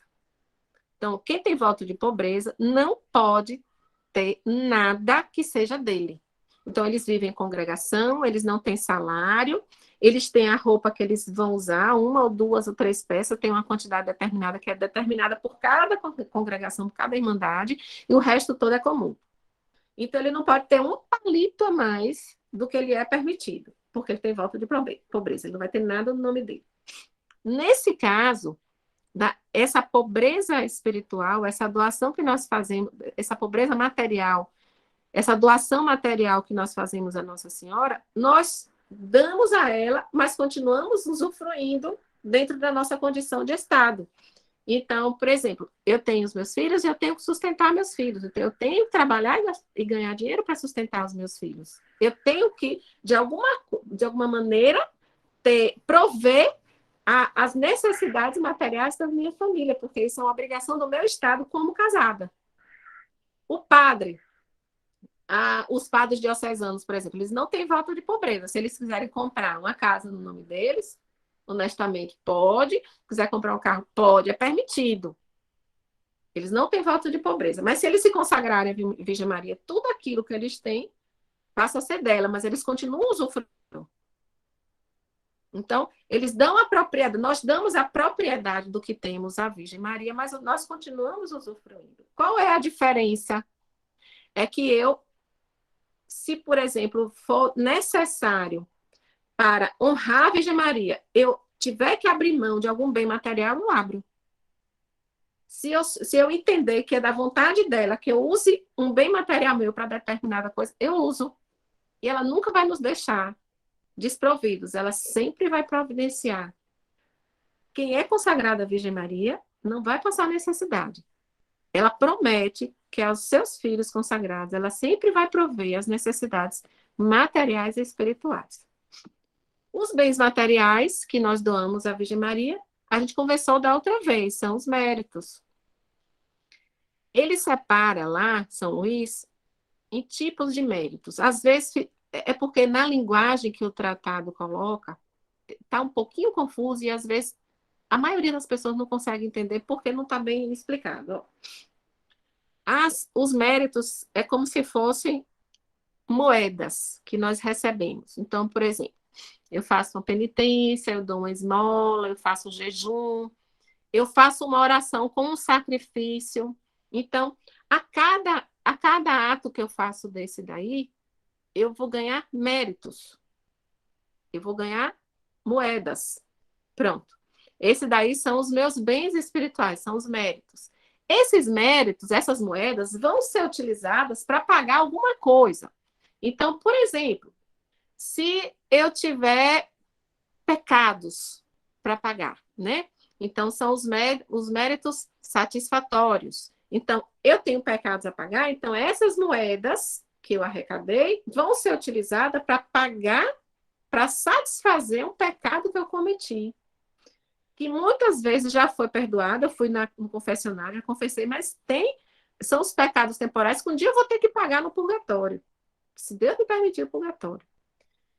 Speaker 1: Então, quem tem voto de pobreza não pode ter nada que seja dele. Então, eles vivem em congregação, eles não têm salário, eles têm a roupa que eles vão usar, uma ou duas ou três peças, tem uma quantidade determinada que é determinada por cada congregação, por cada irmandade, e o resto todo é comum. Então, ele não pode ter um palito a mais do que ele é permitido, porque ele tem voto de pobreza, ele não vai ter nada no nome dele. Nesse caso, essa pobreza espiritual, essa doação que nós fazemos, essa pobreza material, essa doação material que nós fazemos à Nossa Senhora, nós damos a ela, mas continuamos usufruindo dentro da nossa condição de estado. Então, por exemplo, eu tenho os meus filhos e eu tenho que sustentar meus filhos. Então, eu tenho que trabalhar e ganhar dinheiro para sustentar os meus filhos. Eu tenho que, de alguma maneira, prover as necessidades materiais da minha família, porque isso é uma obrigação do meu estado como casada. O padre, os padres diocesanos, por exemplo, eles não têm voto de pobreza. Se eles quiserem comprar uma casa no nome deles, honestamente, pode. Quiser comprar um carro, pode, é permitido. Eles não têm voto de pobreza. Mas se eles se consagrarem à Virgem Maria, tudo aquilo que eles têm passa a ser dela, mas eles continuam usufruindo. Então, eles dão a propriedade, nós damos a propriedade do que temos à Virgem Maria, mas nós continuamos usufruindo. Qual é a diferença? É que se, por exemplo, for necessário para honrar a Virgem Maria, eu tiver que abrir mão de algum bem material, eu abro. Se eu entender que é da vontade dela que eu use um bem material meu para determinada coisa, eu uso. E ela nunca vai nos deixar desprovidos, ela sempre vai providenciar. Quem é consagrado à Virgem Maria não vai passar necessidade. Ela promete que aos seus filhos consagrados, ela sempre vai prover as necessidades materiais e espirituais. Os bens materiais que nós doamos à Virgem Maria, a gente conversou da outra vez, são os méritos. Ele separa lá, São Luís, em tipos de méritos. Às vezes, é porque na linguagem que o tratado coloca, está um pouquinho confuso e às vezes a maioria das pessoas não consegue entender porque não está bem explicado. Os méritos é como se fossem moedas que nós recebemos. Então, por exemplo, eu faço uma penitência, eu dou uma esmola, eu faço um jejum, eu faço uma oração com um sacrifício. Então, a cada ato que eu faço desse daí, eu vou ganhar méritos. Eu vou ganhar moedas. Pronto. Esse daí são os meus bens espirituais, são os méritos. Esses méritos, essas moedas, vão ser utilizadas para pagar alguma coisa. Então, por exemplo, se eu tiver pecados para pagar, né? Então, são os méritos satisfatórios. Então, eu tenho pecados a pagar, então essas moedas que eu arrecadei vão ser utilizadas para pagar, para satisfazer um pecado que eu cometi. Que muitas vezes já foi perdoado, eu fui no confessionário, eu confessei, mas são os pecados temporais que um dia eu vou ter que pagar no purgatório. Se Deus me permitir o purgatório.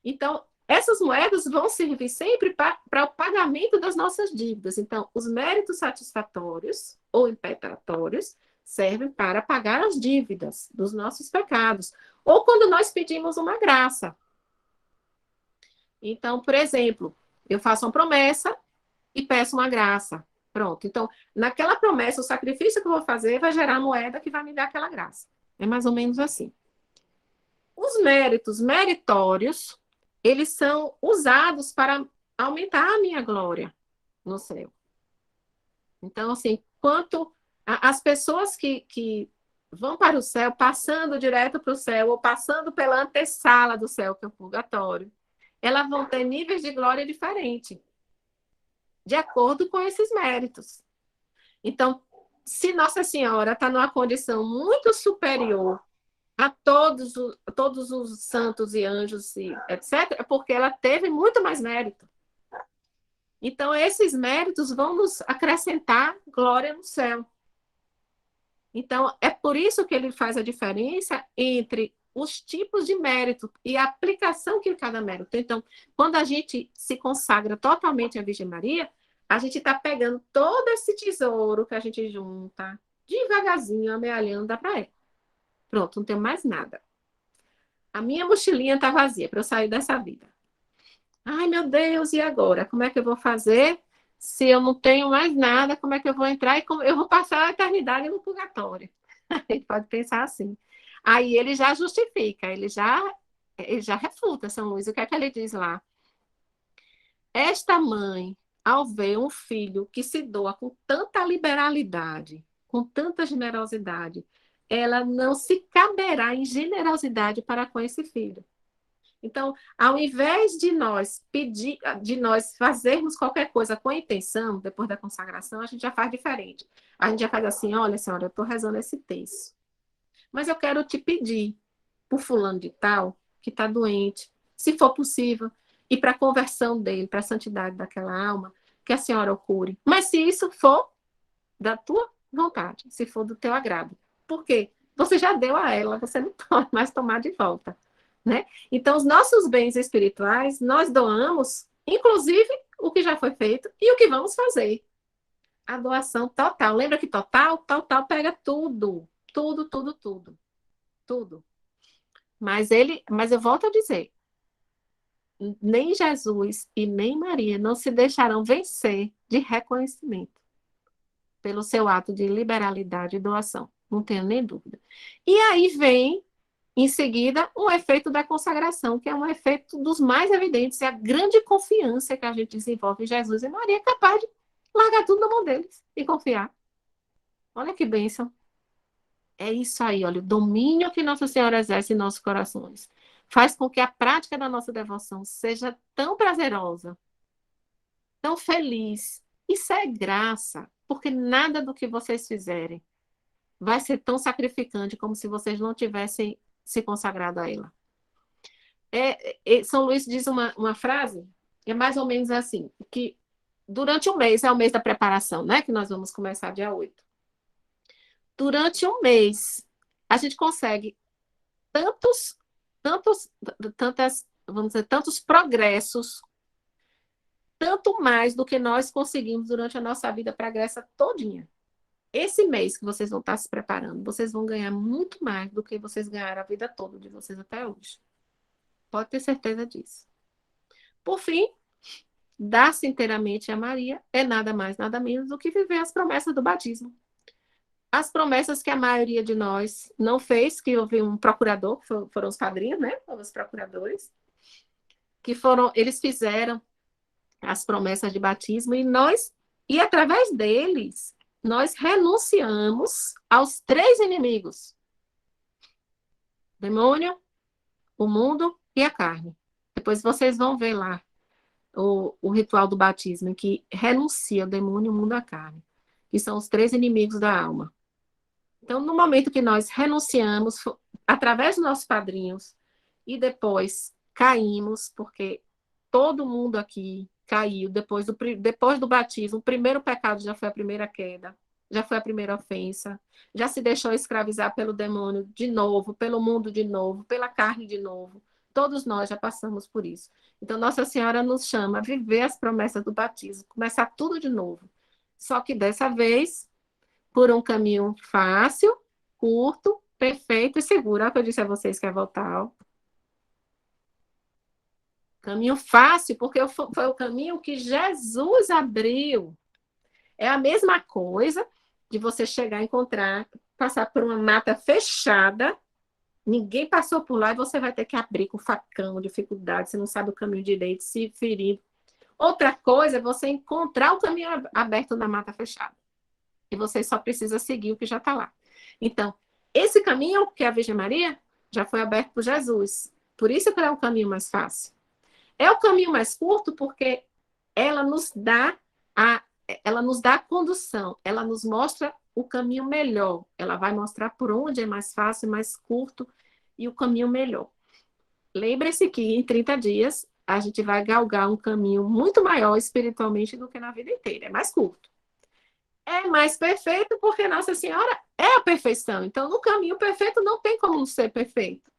Speaker 1: Então, essas moedas vão servir sempre para o pagamento das nossas dívidas. Então, os méritos satisfatórios ou impetratórios servem para pagar as dívidas dos nossos pecados. Ou quando nós pedimos uma graça. Então, por exemplo, eu faço uma promessa e peço uma graça. Pronto. Então, naquela promessa, o sacrifício que eu vou fazer vai gerar a moeda que vai me dar aquela graça. É mais ou menos assim. Os méritos meritórios, eles são usados para aumentar a minha glória no céu. Então, assim, as pessoas que vão para o céu, passando direto para o céu, ou passando pela antessala do céu, que é o purgatório, elas vão ter níveis de glória diferentes, de acordo com esses méritos. Então, se Nossa Senhora está numa condição muito superior a todos os santos e anjos, e etc., é porque ela teve muito mais mérito. Então, esses méritos vão nos acrescentar glória no céu. Então, é por isso que ele faz a diferença entre os tipos de mérito e a aplicação que cada mérito tem. Então, quando a gente se consagra totalmente à Virgem Maria, a gente está pegando todo esse tesouro que a gente junta, devagarzinho, amealhando, dá para ela. Pronto, não tenho mais nada. A minha mochilinha está vazia para eu sair dessa vida. Ai, meu Deus, e agora? Como é que eu vou fazer se eu não tenho mais nada? Como é que eu vou entrar? E eu vou passar a eternidade no purgatório. A gente pode pensar assim. Aí ele já justifica, ele já refuta São Luís. O que é que ele diz lá? Esta mãe, ao ver um filho que se doa com tanta liberalidade, com tanta generosidade, ela não se caberá em generosidade para com esse filho. Então, ao invés de nós fazermos qualquer coisa com a intenção, depois da consagração, a gente já faz diferente. A gente já faz assim: olha, senhora, eu estou rezando esse texto, mas eu quero te pedir por fulano de tal, que está doente, se for possível, e para a conversão dele, para a santidade daquela alma, que a senhora o cure. Mas se isso for da tua vontade, se for do teu agrado. Por quê? Você já deu a ela, você não pode mais tomar de volta. Né? Então, os nossos bens espirituais, nós doamos, inclusive o que já foi feito e o que vamos fazer. A doação total. Lembra que total pega tudo. Tudo, tudo, tudo. Tudo. Mas eu volto a dizer, nem Jesus e nem Maria não se deixarão vencer de reconhecimento pelo seu ato de liberalidade e doação. Não tenho nem dúvida. E aí vem, em seguida, o efeito da consagração, que é um efeito dos mais evidentes, é a grande confiança que a gente desenvolve em Jesus e Maria, é capaz de largar tudo na mão deles e confiar. Olha que bênção. É isso aí, olha, o domínio que Nossa Senhora exerce em nossos corações faz com que a prática da nossa devoção seja tão prazerosa, tão feliz. Isso é graça, porque nada do que vocês fizerem vai ser tão sacrificante como se vocês não tivessem se consagrado a ela. São Luís diz uma frase, é mais ou menos assim, que durante um mês, é o mês da preparação, né? Que nós vamos começar dia 8. Durante um mês, a gente consegue vamos dizer, tantos progressos, tanto mais do que nós conseguimos durante a nossa vida pregressa todinha. esse mês que vocês vão estar se preparando, vocês vão ganhar muito mais do que vocês ganharam a vida toda de vocês até hoje. Pode ter certeza disso. Por fim, dar-se inteiramente a Maria é nada mais, nada menos do que viver as promessas do batismo. As promessas que a maioria de nós não fez, que houve um procurador, foram os padrinhos, né? Os procuradores, eles fizeram as promessas de batismo e através deles, nós renunciamos aos 3 inimigos: o demônio, o mundo e a carne. Depois vocês vão ver lá o ritual do batismo, em que renuncia o demônio, o mundo e a carne, que são os 3 inimigos da alma. Então, no momento que nós renunciamos, através dos nossos padrinhos, e depois caímos, porque todo mundo aqui caiu depois do batismo, o primeiro pecado já foi a primeira queda, já foi a primeira ofensa, já se deixou escravizar pelo demônio de novo, pelo mundo de novo, pela carne de novo. Todos nós já passamos por isso. Então, Nossa Senhora nos chama a viver as promessas do batismo, começar tudo de novo. Só que dessa vez, por um caminho fácil, curto, perfeito e seguro. Olha o que eu disse a vocês que é voltar. Ó. Caminho fácil, porque foi o caminho que Jesus abriu. É a mesma coisa de você chegar a encontrar, passar por uma mata fechada, ninguém passou por lá e você vai ter que abrir com facão, dificuldade, você não sabe o caminho direito, se ferir. Outra coisa é você encontrar o caminho aberto na mata fechada. E você só precisa seguir o que já está lá. Então, esse caminho, que é a Virgem Maria, já foi aberto por Jesus. Por isso que é o caminho mais fácil. É o caminho mais curto porque ela nos dá a condução, ela nos mostra o caminho melhor. Ela vai mostrar por onde é mais fácil, mais curto e o caminho melhor. Lembre-se que em 30 dias a gente vai galgar um caminho muito maior espiritualmente do que na vida inteira. É mais curto. É mais perfeito porque Nossa Senhora é a perfeição. Então, no caminho perfeito não tem como não ser perfeito.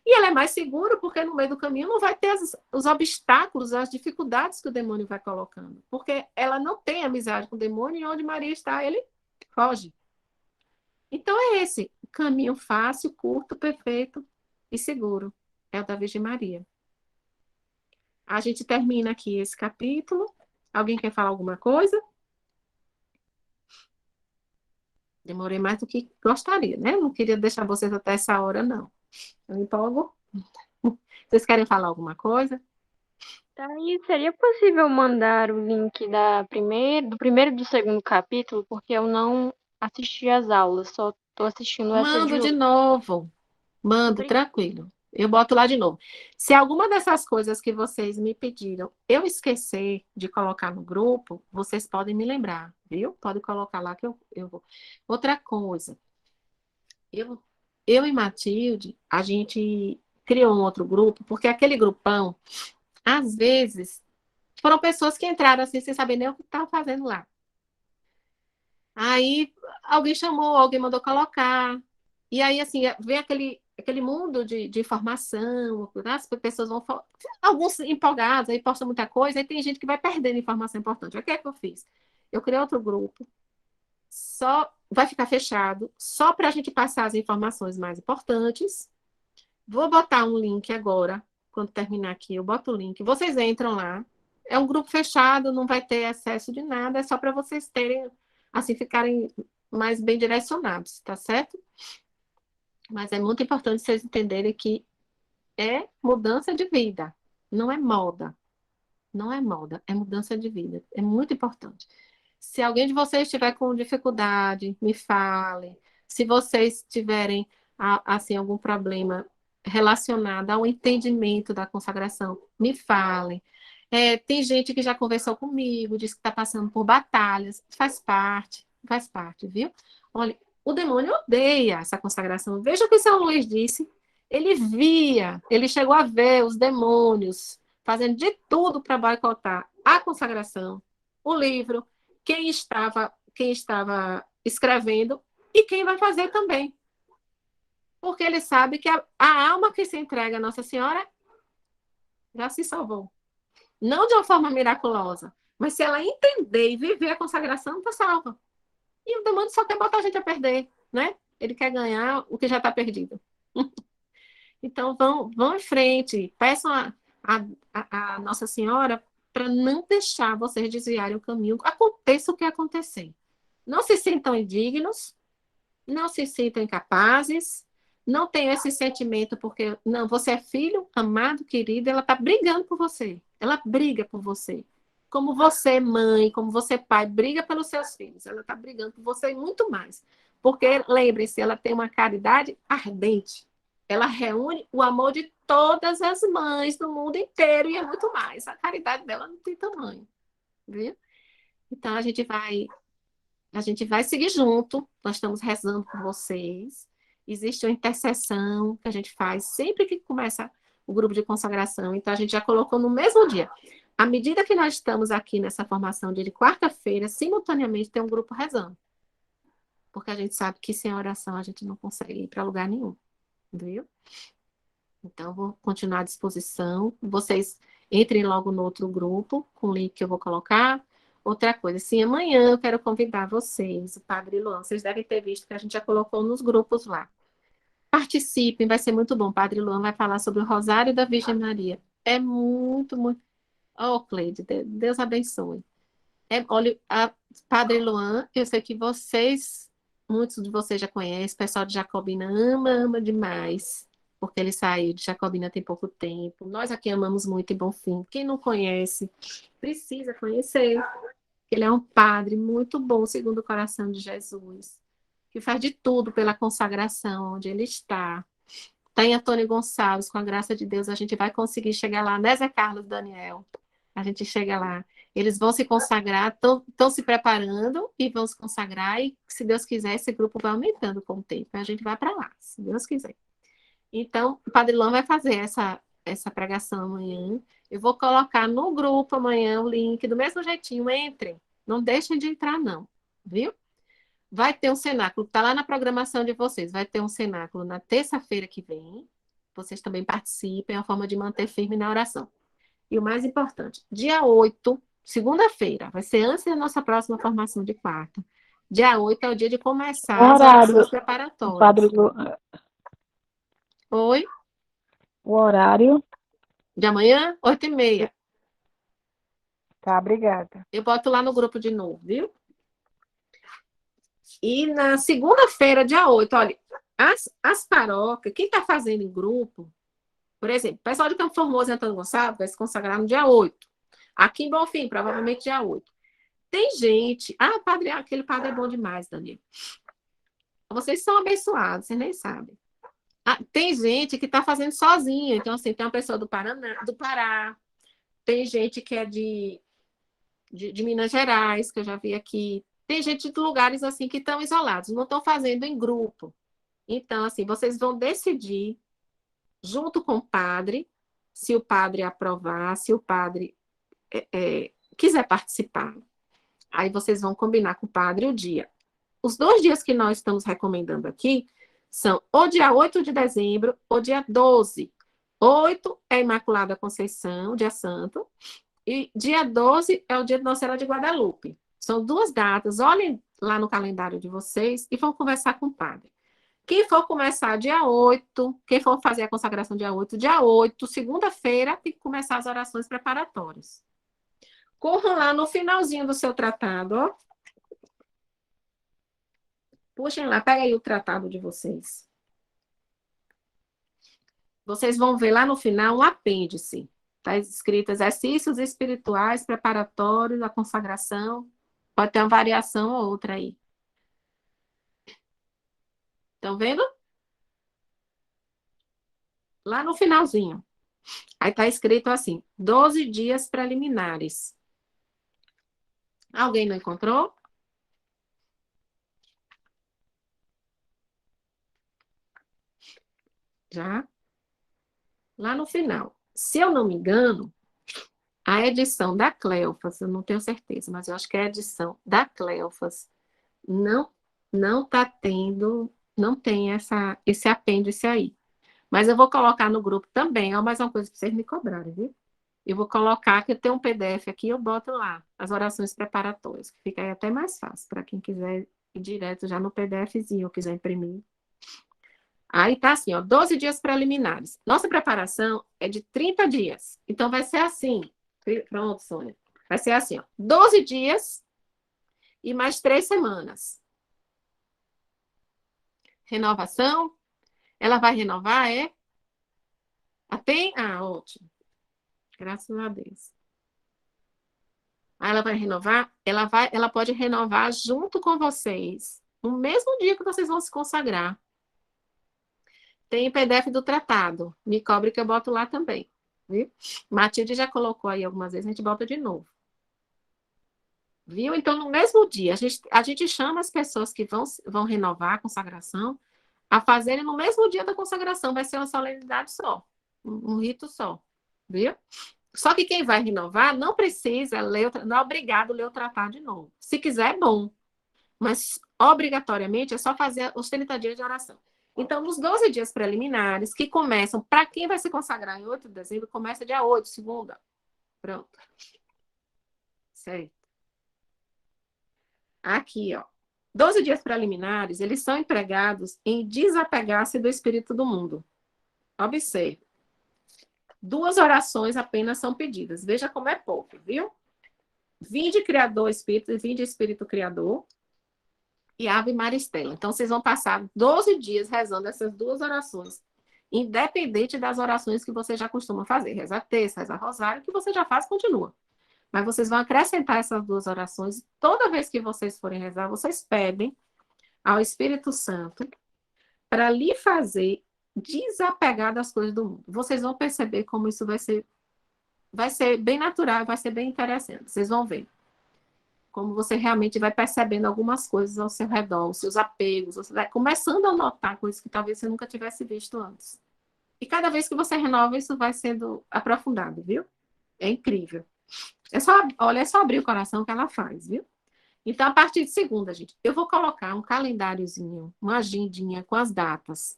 Speaker 1: E ela é mais segura porque no meio do caminho não vai ter os obstáculos, as dificuldades que o demônio vai colocando. Porque ela não tem amizade com o demônio e onde Maria está, ele foge. Então, é esse caminho fácil, curto, perfeito e seguro. É o da Virgem Maria. A gente termina aqui esse capítulo. Alguém quer falar alguma coisa? Demorei mais do que gostaria, né? Não queria deixar vocês até essa hora, não. Eu me empolgo. Vocês querem falar alguma coisa?
Speaker 6: Daí seria possível mandar o link do primeiro e do segundo capítulo, porque eu não assisti às aulas, só estou assistindo essa de
Speaker 1: Mando de
Speaker 6: hoje.
Speaker 1: novo. Mando,
Speaker 6: Obrigada.
Speaker 1: tranquilo. Eu boto lá de novo. Se alguma dessas coisas que vocês me pediram eu esquecer de colocar no grupo, vocês podem me lembrar, viu? Pode colocar lá que eu vou. Outra coisa. Eu e Matilde, a gente criou um outro grupo, porque aquele grupão, às vezes, foram pessoas que entraram assim, sem saber nem o que estavam fazendo lá. Aí, alguém chamou, alguém mandou colocar. E aí, assim, vem aquele mundo de informação, as pessoas vão... Alguns empolgados, aí postam muita coisa, aí tem gente que vai perdendo informação importante. O que é que eu fiz? Eu criei outro grupo, só vai ficar fechado, só para a gente passar as informações mais importantes. Vou botar um link agora, quando terminar aqui, eu boto o link. Vocês entram lá. É um grupo fechado, não vai ter acesso de nada, é só para vocês terem, assim, ficarem mais bem direcionados, tá certo? Mas é muito importante vocês entenderem que é mudança de vida, não é moda. Não é moda, é mudança de vida. É muito importante. Se alguém de vocês estiver com dificuldade, me fale. Se vocês tiverem, assim, algum problema relacionado ao entendimento da consagração, me falem. Tem gente que já conversou comigo, disse que está passando por batalhas. Faz parte, viu? Olha, o demônio odeia essa consagração. Veja o que São Luís disse. Ele chegou a ver os demônios fazendo de tudo para boicotar a consagração, o livro, quem estava escrevendo e quem vai fazer também. Porque ele sabe que a alma que se entrega a Nossa Senhora já se salvou. Não de uma forma miraculosa, mas se ela entender e viver a consagração, está salva. E o demônio só quer botar a gente a perder, né? Ele quer ganhar o que já está perdido. Então, vão em frente, peçam a Nossa Senhora para não deixar vocês desviarem o caminho, aconteça o que acontecer. Não se sintam indignos, não se sintam incapazes, não tenham esse sentimento porque, não, você é filho, amado, querido, ela está brigando por você, ela briga por você. Como você, mãe, como você, pai, briga pelos seus filhos, ela está brigando por você e muito mais. Porque, lembre-se, ela tem uma caridade ardente. Ela reúne o amor de todas as mães do mundo inteiro e é muito mais. A caridade dela não tem tamanho, viu? Então, a gente vai seguir junto, nós estamos rezando por vocês. Existe uma intercessão que a gente faz sempre que começa o grupo de consagração, então a gente já colocou no mesmo dia. À medida que nós estamos aqui nessa formação de quarta-feira, simultaneamente tem um grupo rezando. Porque a gente sabe que sem oração a gente não consegue ir para lugar nenhum, viu? Então, vou continuar à disposição. Vocês entrem logo no outro grupo, com o link que eu vou colocar. Outra coisa, sim, amanhã eu quero convidar vocês, o Padre Luan, vocês devem ter visto que a gente já colocou nos grupos lá. Participem, vai ser muito bom. O Padre Luan vai falar sobre o Rosário da Virgem Maria. É muito, muito... Oh, Cleide, Deus abençoe. Olha, Padre Luan, eu sei que muitos de vocês já conhecem, o pessoal de Jacobina ama demais, porque ele saiu de Jacobina tem pouco tempo. Nós aqui amamos muito em Bonfim. Quem não conhece, precisa conhecer. Ele é um padre muito bom, segundo o coração de Jesus, que faz de tudo pela consagração, onde ele está. Está em Antônio Gonçalves, com a graça de Deus, a gente vai conseguir chegar lá, né, Zé Carlos, Daniel? A gente chega lá. Eles vão se consagrar, estão se preparando e vão se consagrar, e se Deus quiser, esse grupo vai aumentando com o tempo. A gente vai para lá, se Deus quiser. Então, o Padre Lã vai fazer essa pregação amanhã. Eu vou colocar no grupo amanhã o link, do mesmo jeitinho, entrem. Não deixem de entrar, não, viu? Vai ter um cenáculo, está lá na programação de vocês, vai ter um cenáculo na terça-feira que vem. Vocês também participem, é uma forma de manter firme na oração. E o mais importante, dia 8, segunda-feira, vai ser antes da nossa próxima formação de quarta. Dia 8 é o dia de começar as orações preparatórias.
Speaker 3: Padre
Speaker 1: Oi?
Speaker 3: O horário.
Speaker 1: De amanhã, 8h30.
Speaker 3: Tá, obrigada.
Speaker 1: Eu boto lá no grupo de novo, viu? E na segunda-feira, dia 8, olha, as paróquias, quem está fazendo em grupo, por exemplo, o pessoal de Campo Formoso e Antônio Gonçalves vai se consagrar no dia 8. Aqui em Bonfim, provavelmente dia 8. Tem gente... Ah, padre, aquele padre é bom demais, Daniel. Vocês são abençoados, vocês nem sabem. Tem gente que está fazendo sozinha. Então, assim, tem uma pessoa do Pará, tem gente que é de Minas Gerais, que eu já vi aqui. Tem gente de lugares assim que estão isolados, não estão fazendo em grupo. Então, assim, vocês vão decidir, junto com o padre, se o padre aprovar, se o padre quiser participar. Aí vocês vão combinar com o padre o dia. Os 2 dias que nós estamos recomendando aqui são o dia 8 de dezembro ou dia 12. 8 é Imaculada Conceição, dia santo, e dia 12 é o dia de Nossa Senhora de Guadalupe. São 2 datas. Olhem lá no calendário de vocês e vão conversar com o padre. Quem for começar dia 8, quem for fazer a consagração dia 8, segunda-feira, tem que começar as orações preparatórias. Corram lá no finalzinho do seu tratado, ó. Puxem lá, pega aí o tratado de vocês. Vocês vão ver lá no final um apêndice. Está escrito exercícios espirituais preparatórios da consagração. Pode ter uma variação ou outra aí. Estão vendo? Lá no finalzinho. Aí está escrito assim, 12 dias preliminares. Alguém não encontrou? Já? Lá no final. Se eu não me engano, a edição da Cleofas, eu não tenho certeza, mas eu acho que é a edição da Cleofas, não tá tendo, não tem esse apêndice aí. Mas eu vou colocar no grupo também, ó, mais uma coisa para vocês me cobrarem, viu? Eu vou colocar, que eu tenho um PDF aqui, eu boto lá, as orações preparatórias, que fica aí até mais fácil, para quem quiser ir direto já no PDFzinho, quiser imprimir. Aí tá assim, ó, 12 dias preliminares. Nossa preparação é de 30 dias. Então vai ser assim. Pronto, Sônia. Vai ser assim, ó, 12 dias e mais 3 semanas. Renovação. Ela vai renovar, é? Ótimo. Graças a Deus. Aí ela vai renovar, ela pode renovar junto com vocês, no mesmo dia que vocês vão se consagrar. Tem PDF do tratado. Me cobre que eu boto lá também. Viu? Matilde já colocou aí algumas vezes, a gente bota de novo. Viu? Então, no mesmo dia, a gente chama as pessoas que vão renovar a consagração a fazerem no mesmo dia da consagração. Vai ser uma solenidade só. Um rito só. Viu? Só que quem vai renovar não precisa ler, não é obrigado a ler o tratado de novo. Se quiser, é bom. Mas, obrigatoriamente, é só fazer os 30 dias de oração. Então, nos 12 dias preliminares, que começam, para quem vai se consagrar em 8 de dezembro, começa dia 8, segunda. Pronto. Certo. Aqui, ó. 12 dias preliminares, eles são empregados em desapegar-se do espírito do mundo. Observe. 2 orações apenas são pedidas. Veja como é pouco, viu? Vinde Criador Espírito e vinde Espírito Criador. E Ave Maristela. Então, vocês vão passar 12 dias rezando essas 2 orações, independente das orações que você já costuma fazer. Rezar terça, rezar rosário, que você já faz, continua. Mas vocês vão acrescentar essas 2 orações. Toda vez que vocês forem rezar, vocês pedem ao Espírito Santo para lhe fazer desapegar das coisas do mundo. Vocês vão perceber como isso vai ser bem natural, vai ser bem interessante. Vocês vão ver como você realmente vai percebendo algumas coisas ao seu redor, os seus apegos, você vai começando a notar coisas que talvez você nunca tivesse visto antes. E cada vez que você renova, isso vai sendo aprofundado, viu? É incrível. É só abrir o coração que ela faz, viu? Então, a partir de segunda, gente, eu vou colocar um calendáriozinho, uma agendinha com as datas.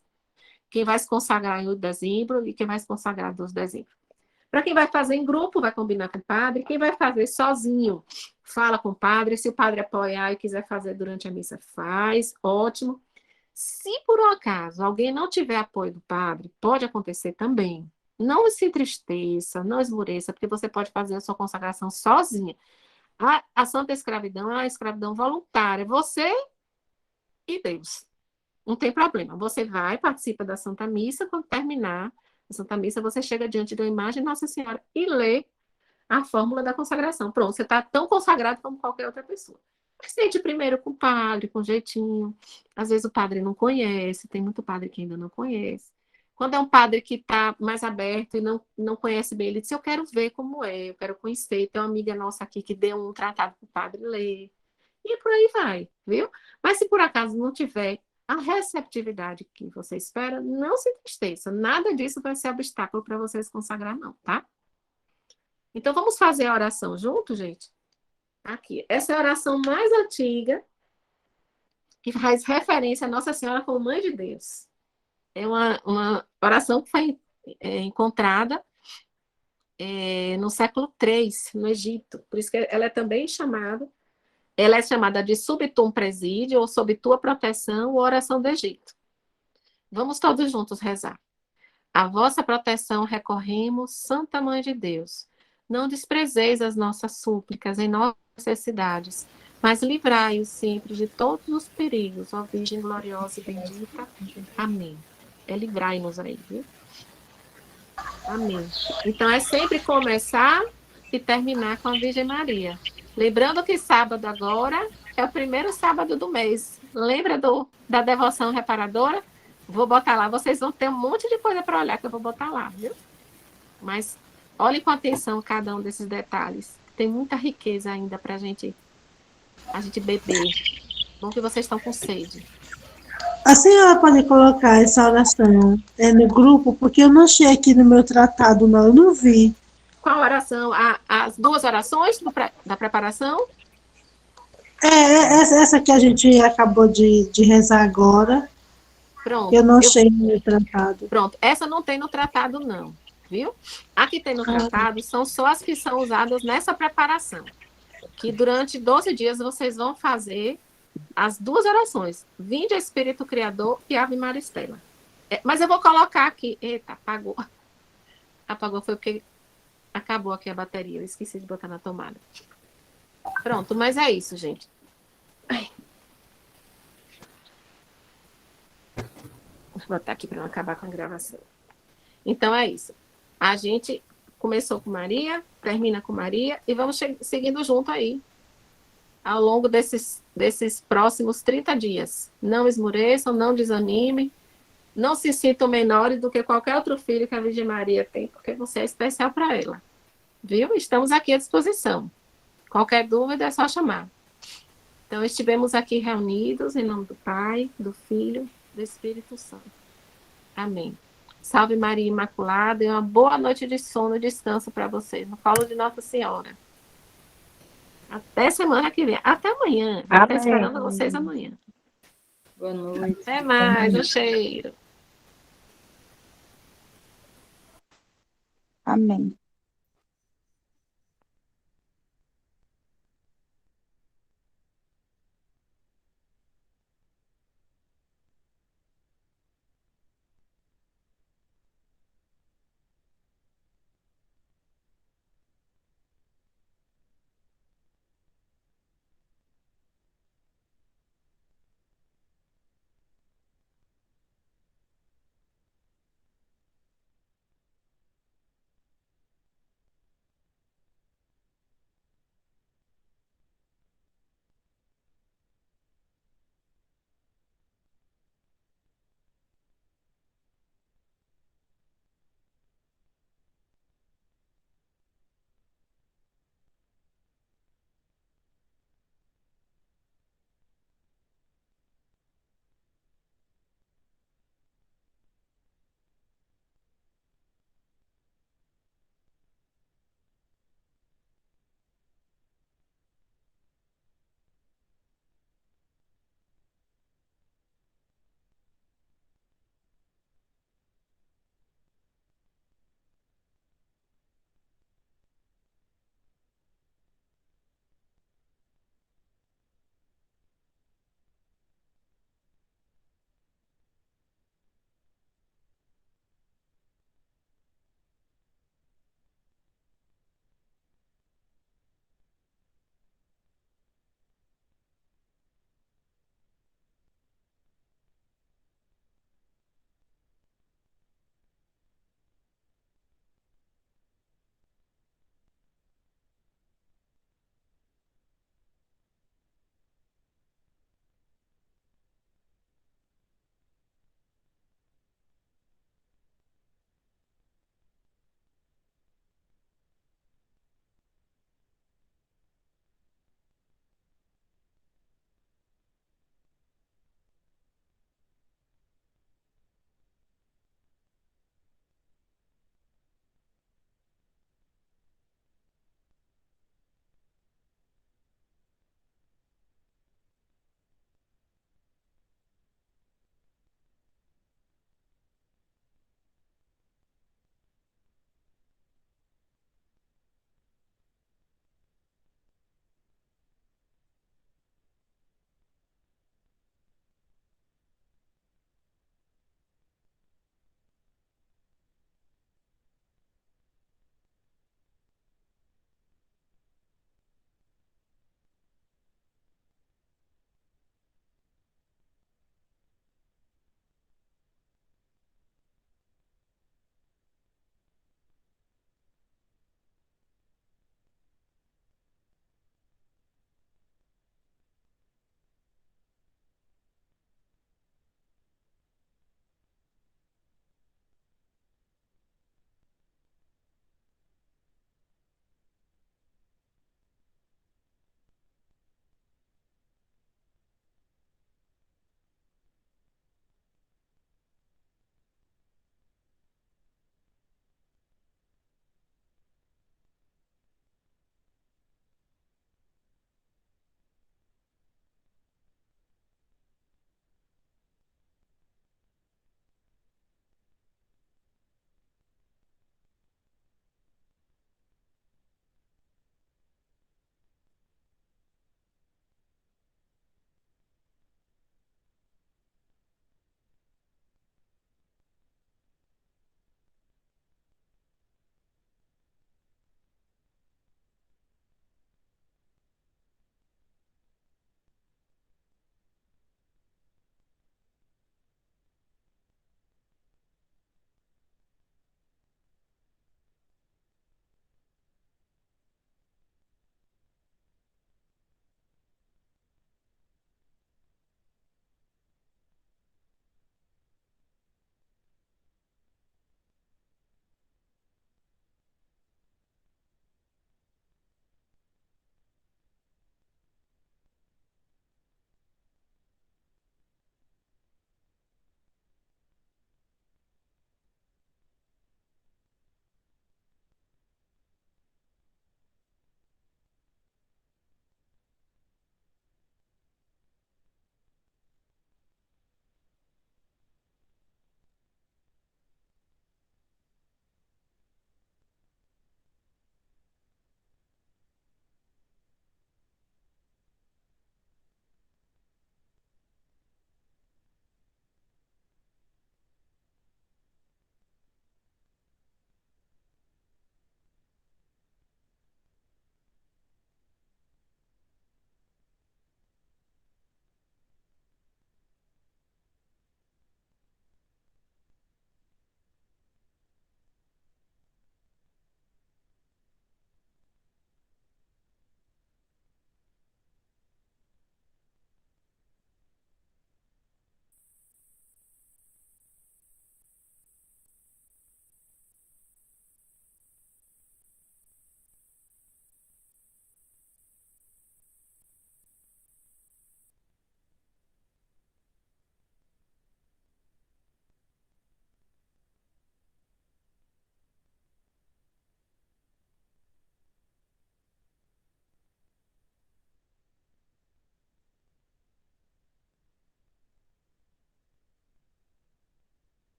Speaker 1: Quem vai se consagrar em 8 de dezembro e quem vai se consagrar em 12 de dezembro. Para quem vai fazer em grupo, vai combinar com o padre. Quem vai fazer sozinho, fala com o padre. Se o padre apoiar e quiser fazer durante a missa, faz. Ótimo. Se por um acaso alguém não tiver apoio do padre, pode acontecer também. Não se entristeça, não esmoreça, porque você pode fazer a sua consagração sozinha. A santa escravidão é uma escravidão voluntária. Você e Deus. Não tem problema. Você vai, participa da Santa Missa, quando terminar a Santa Missa, você chega diante da imagem de Nossa Senhora e lê a fórmula da consagração. Pronto, você está tão consagrado como qualquer outra pessoa. Mas tente primeiro com o padre, com jeitinho. Às vezes o padre não conhece, tem muito padre que ainda não conhece. Quando é um padre que está mais aberto e não conhece bem, ele diz, eu quero ver como é, eu quero conhecer. Tem uma amiga nossa aqui que deu um tratado para o padre ler. E por aí vai, viu? Mas se por acaso não tiver a receptividade que você espera, não se entristeça. Nada disso vai ser obstáculo para você se consagrar, não, tá? Então, vamos fazer a oração junto, gente? Aqui. Essa é a oração mais antiga, que faz referência a Nossa Senhora como Mãe de Deus. É uma oração que foi encontrada no século III, no Egito. Por isso que ela é também chamada, ela é chamada de Subtum Presídio, ou Sob Tua Proteção, ou Oração do Egito. Vamos todos juntos rezar. A vossa proteção recorremos, Santa Mãe de Deus. Não desprezeis as nossas súplicas em nossas necessidades, mas livrai-os sempre de todos os perigos, ó Virgem gloriosa e bendita. Amém. Livrai-nos aí, viu? Amém. Então, é sempre começar e terminar com a Virgem Maria. Lembrando que sábado agora é o primeiro sábado do mês. Lembra da devoção reparadora? Vou botar lá. Vocês vão ter um monte de coisa para olhar que eu vou botar lá, viu? Mas olhe com atenção cada um desses detalhes. Tem muita riqueza ainda para a gente beber. Bom que vocês estão com sede.
Speaker 7: A senhora pode colocar essa oração no grupo, porque eu não achei aqui no meu tratado, não. Eu não vi.
Speaker 1: Qual oração? As 2 orações da preparação?
Speaker 7: Essa que a gente acabou de rezar agora.
Speaker 1: Pronto.
Speaker 7: Eu não achei no meu tratado.
Speaker 1: Pronto. Essa não tem no tratado, não. Viu? A que tem no tratado são só as que são usadas nessa preparação. Que durante 12 dias vocês vão fazer as duas orações. Vinde, Espírito Criador e Ave Maria Estela. Mas eu vou colocar aqui. Eita, apagou. Apagou foi porque acabou aqui a bateria. Eu esqueci de botar na tomada. Pronto, mas é isso, gente. Ai. Vou botar aqui para não acabar com a gravação. Então é isso. A gente começou com Maria, termina com Maria e vamos seguindo junto aí ao longo desses próximos 30 dias. Não esmoreçam, não desanimem, não se sintam menores do que qualquer outro filho que a Virgem Maria tem, porque você é especial para ela. Viu? Estamos aqui à disposição. Qualquer dúvida é só chamar. Então, estivemos aqui reunidos em nome do Pai, do Filho, do Espírito Santo. Amém. Salve Maria Imaculada e uma boa noite de sono e descanso para vocês. No colo de Nossa Senhora. Até semana que vem. Até amanhã. Vou estar esperando vocês amanhã.
Speaker 4: Boa noite.
Speaker 1: Até mais. Um cheiro.
Speaker 3: Amém.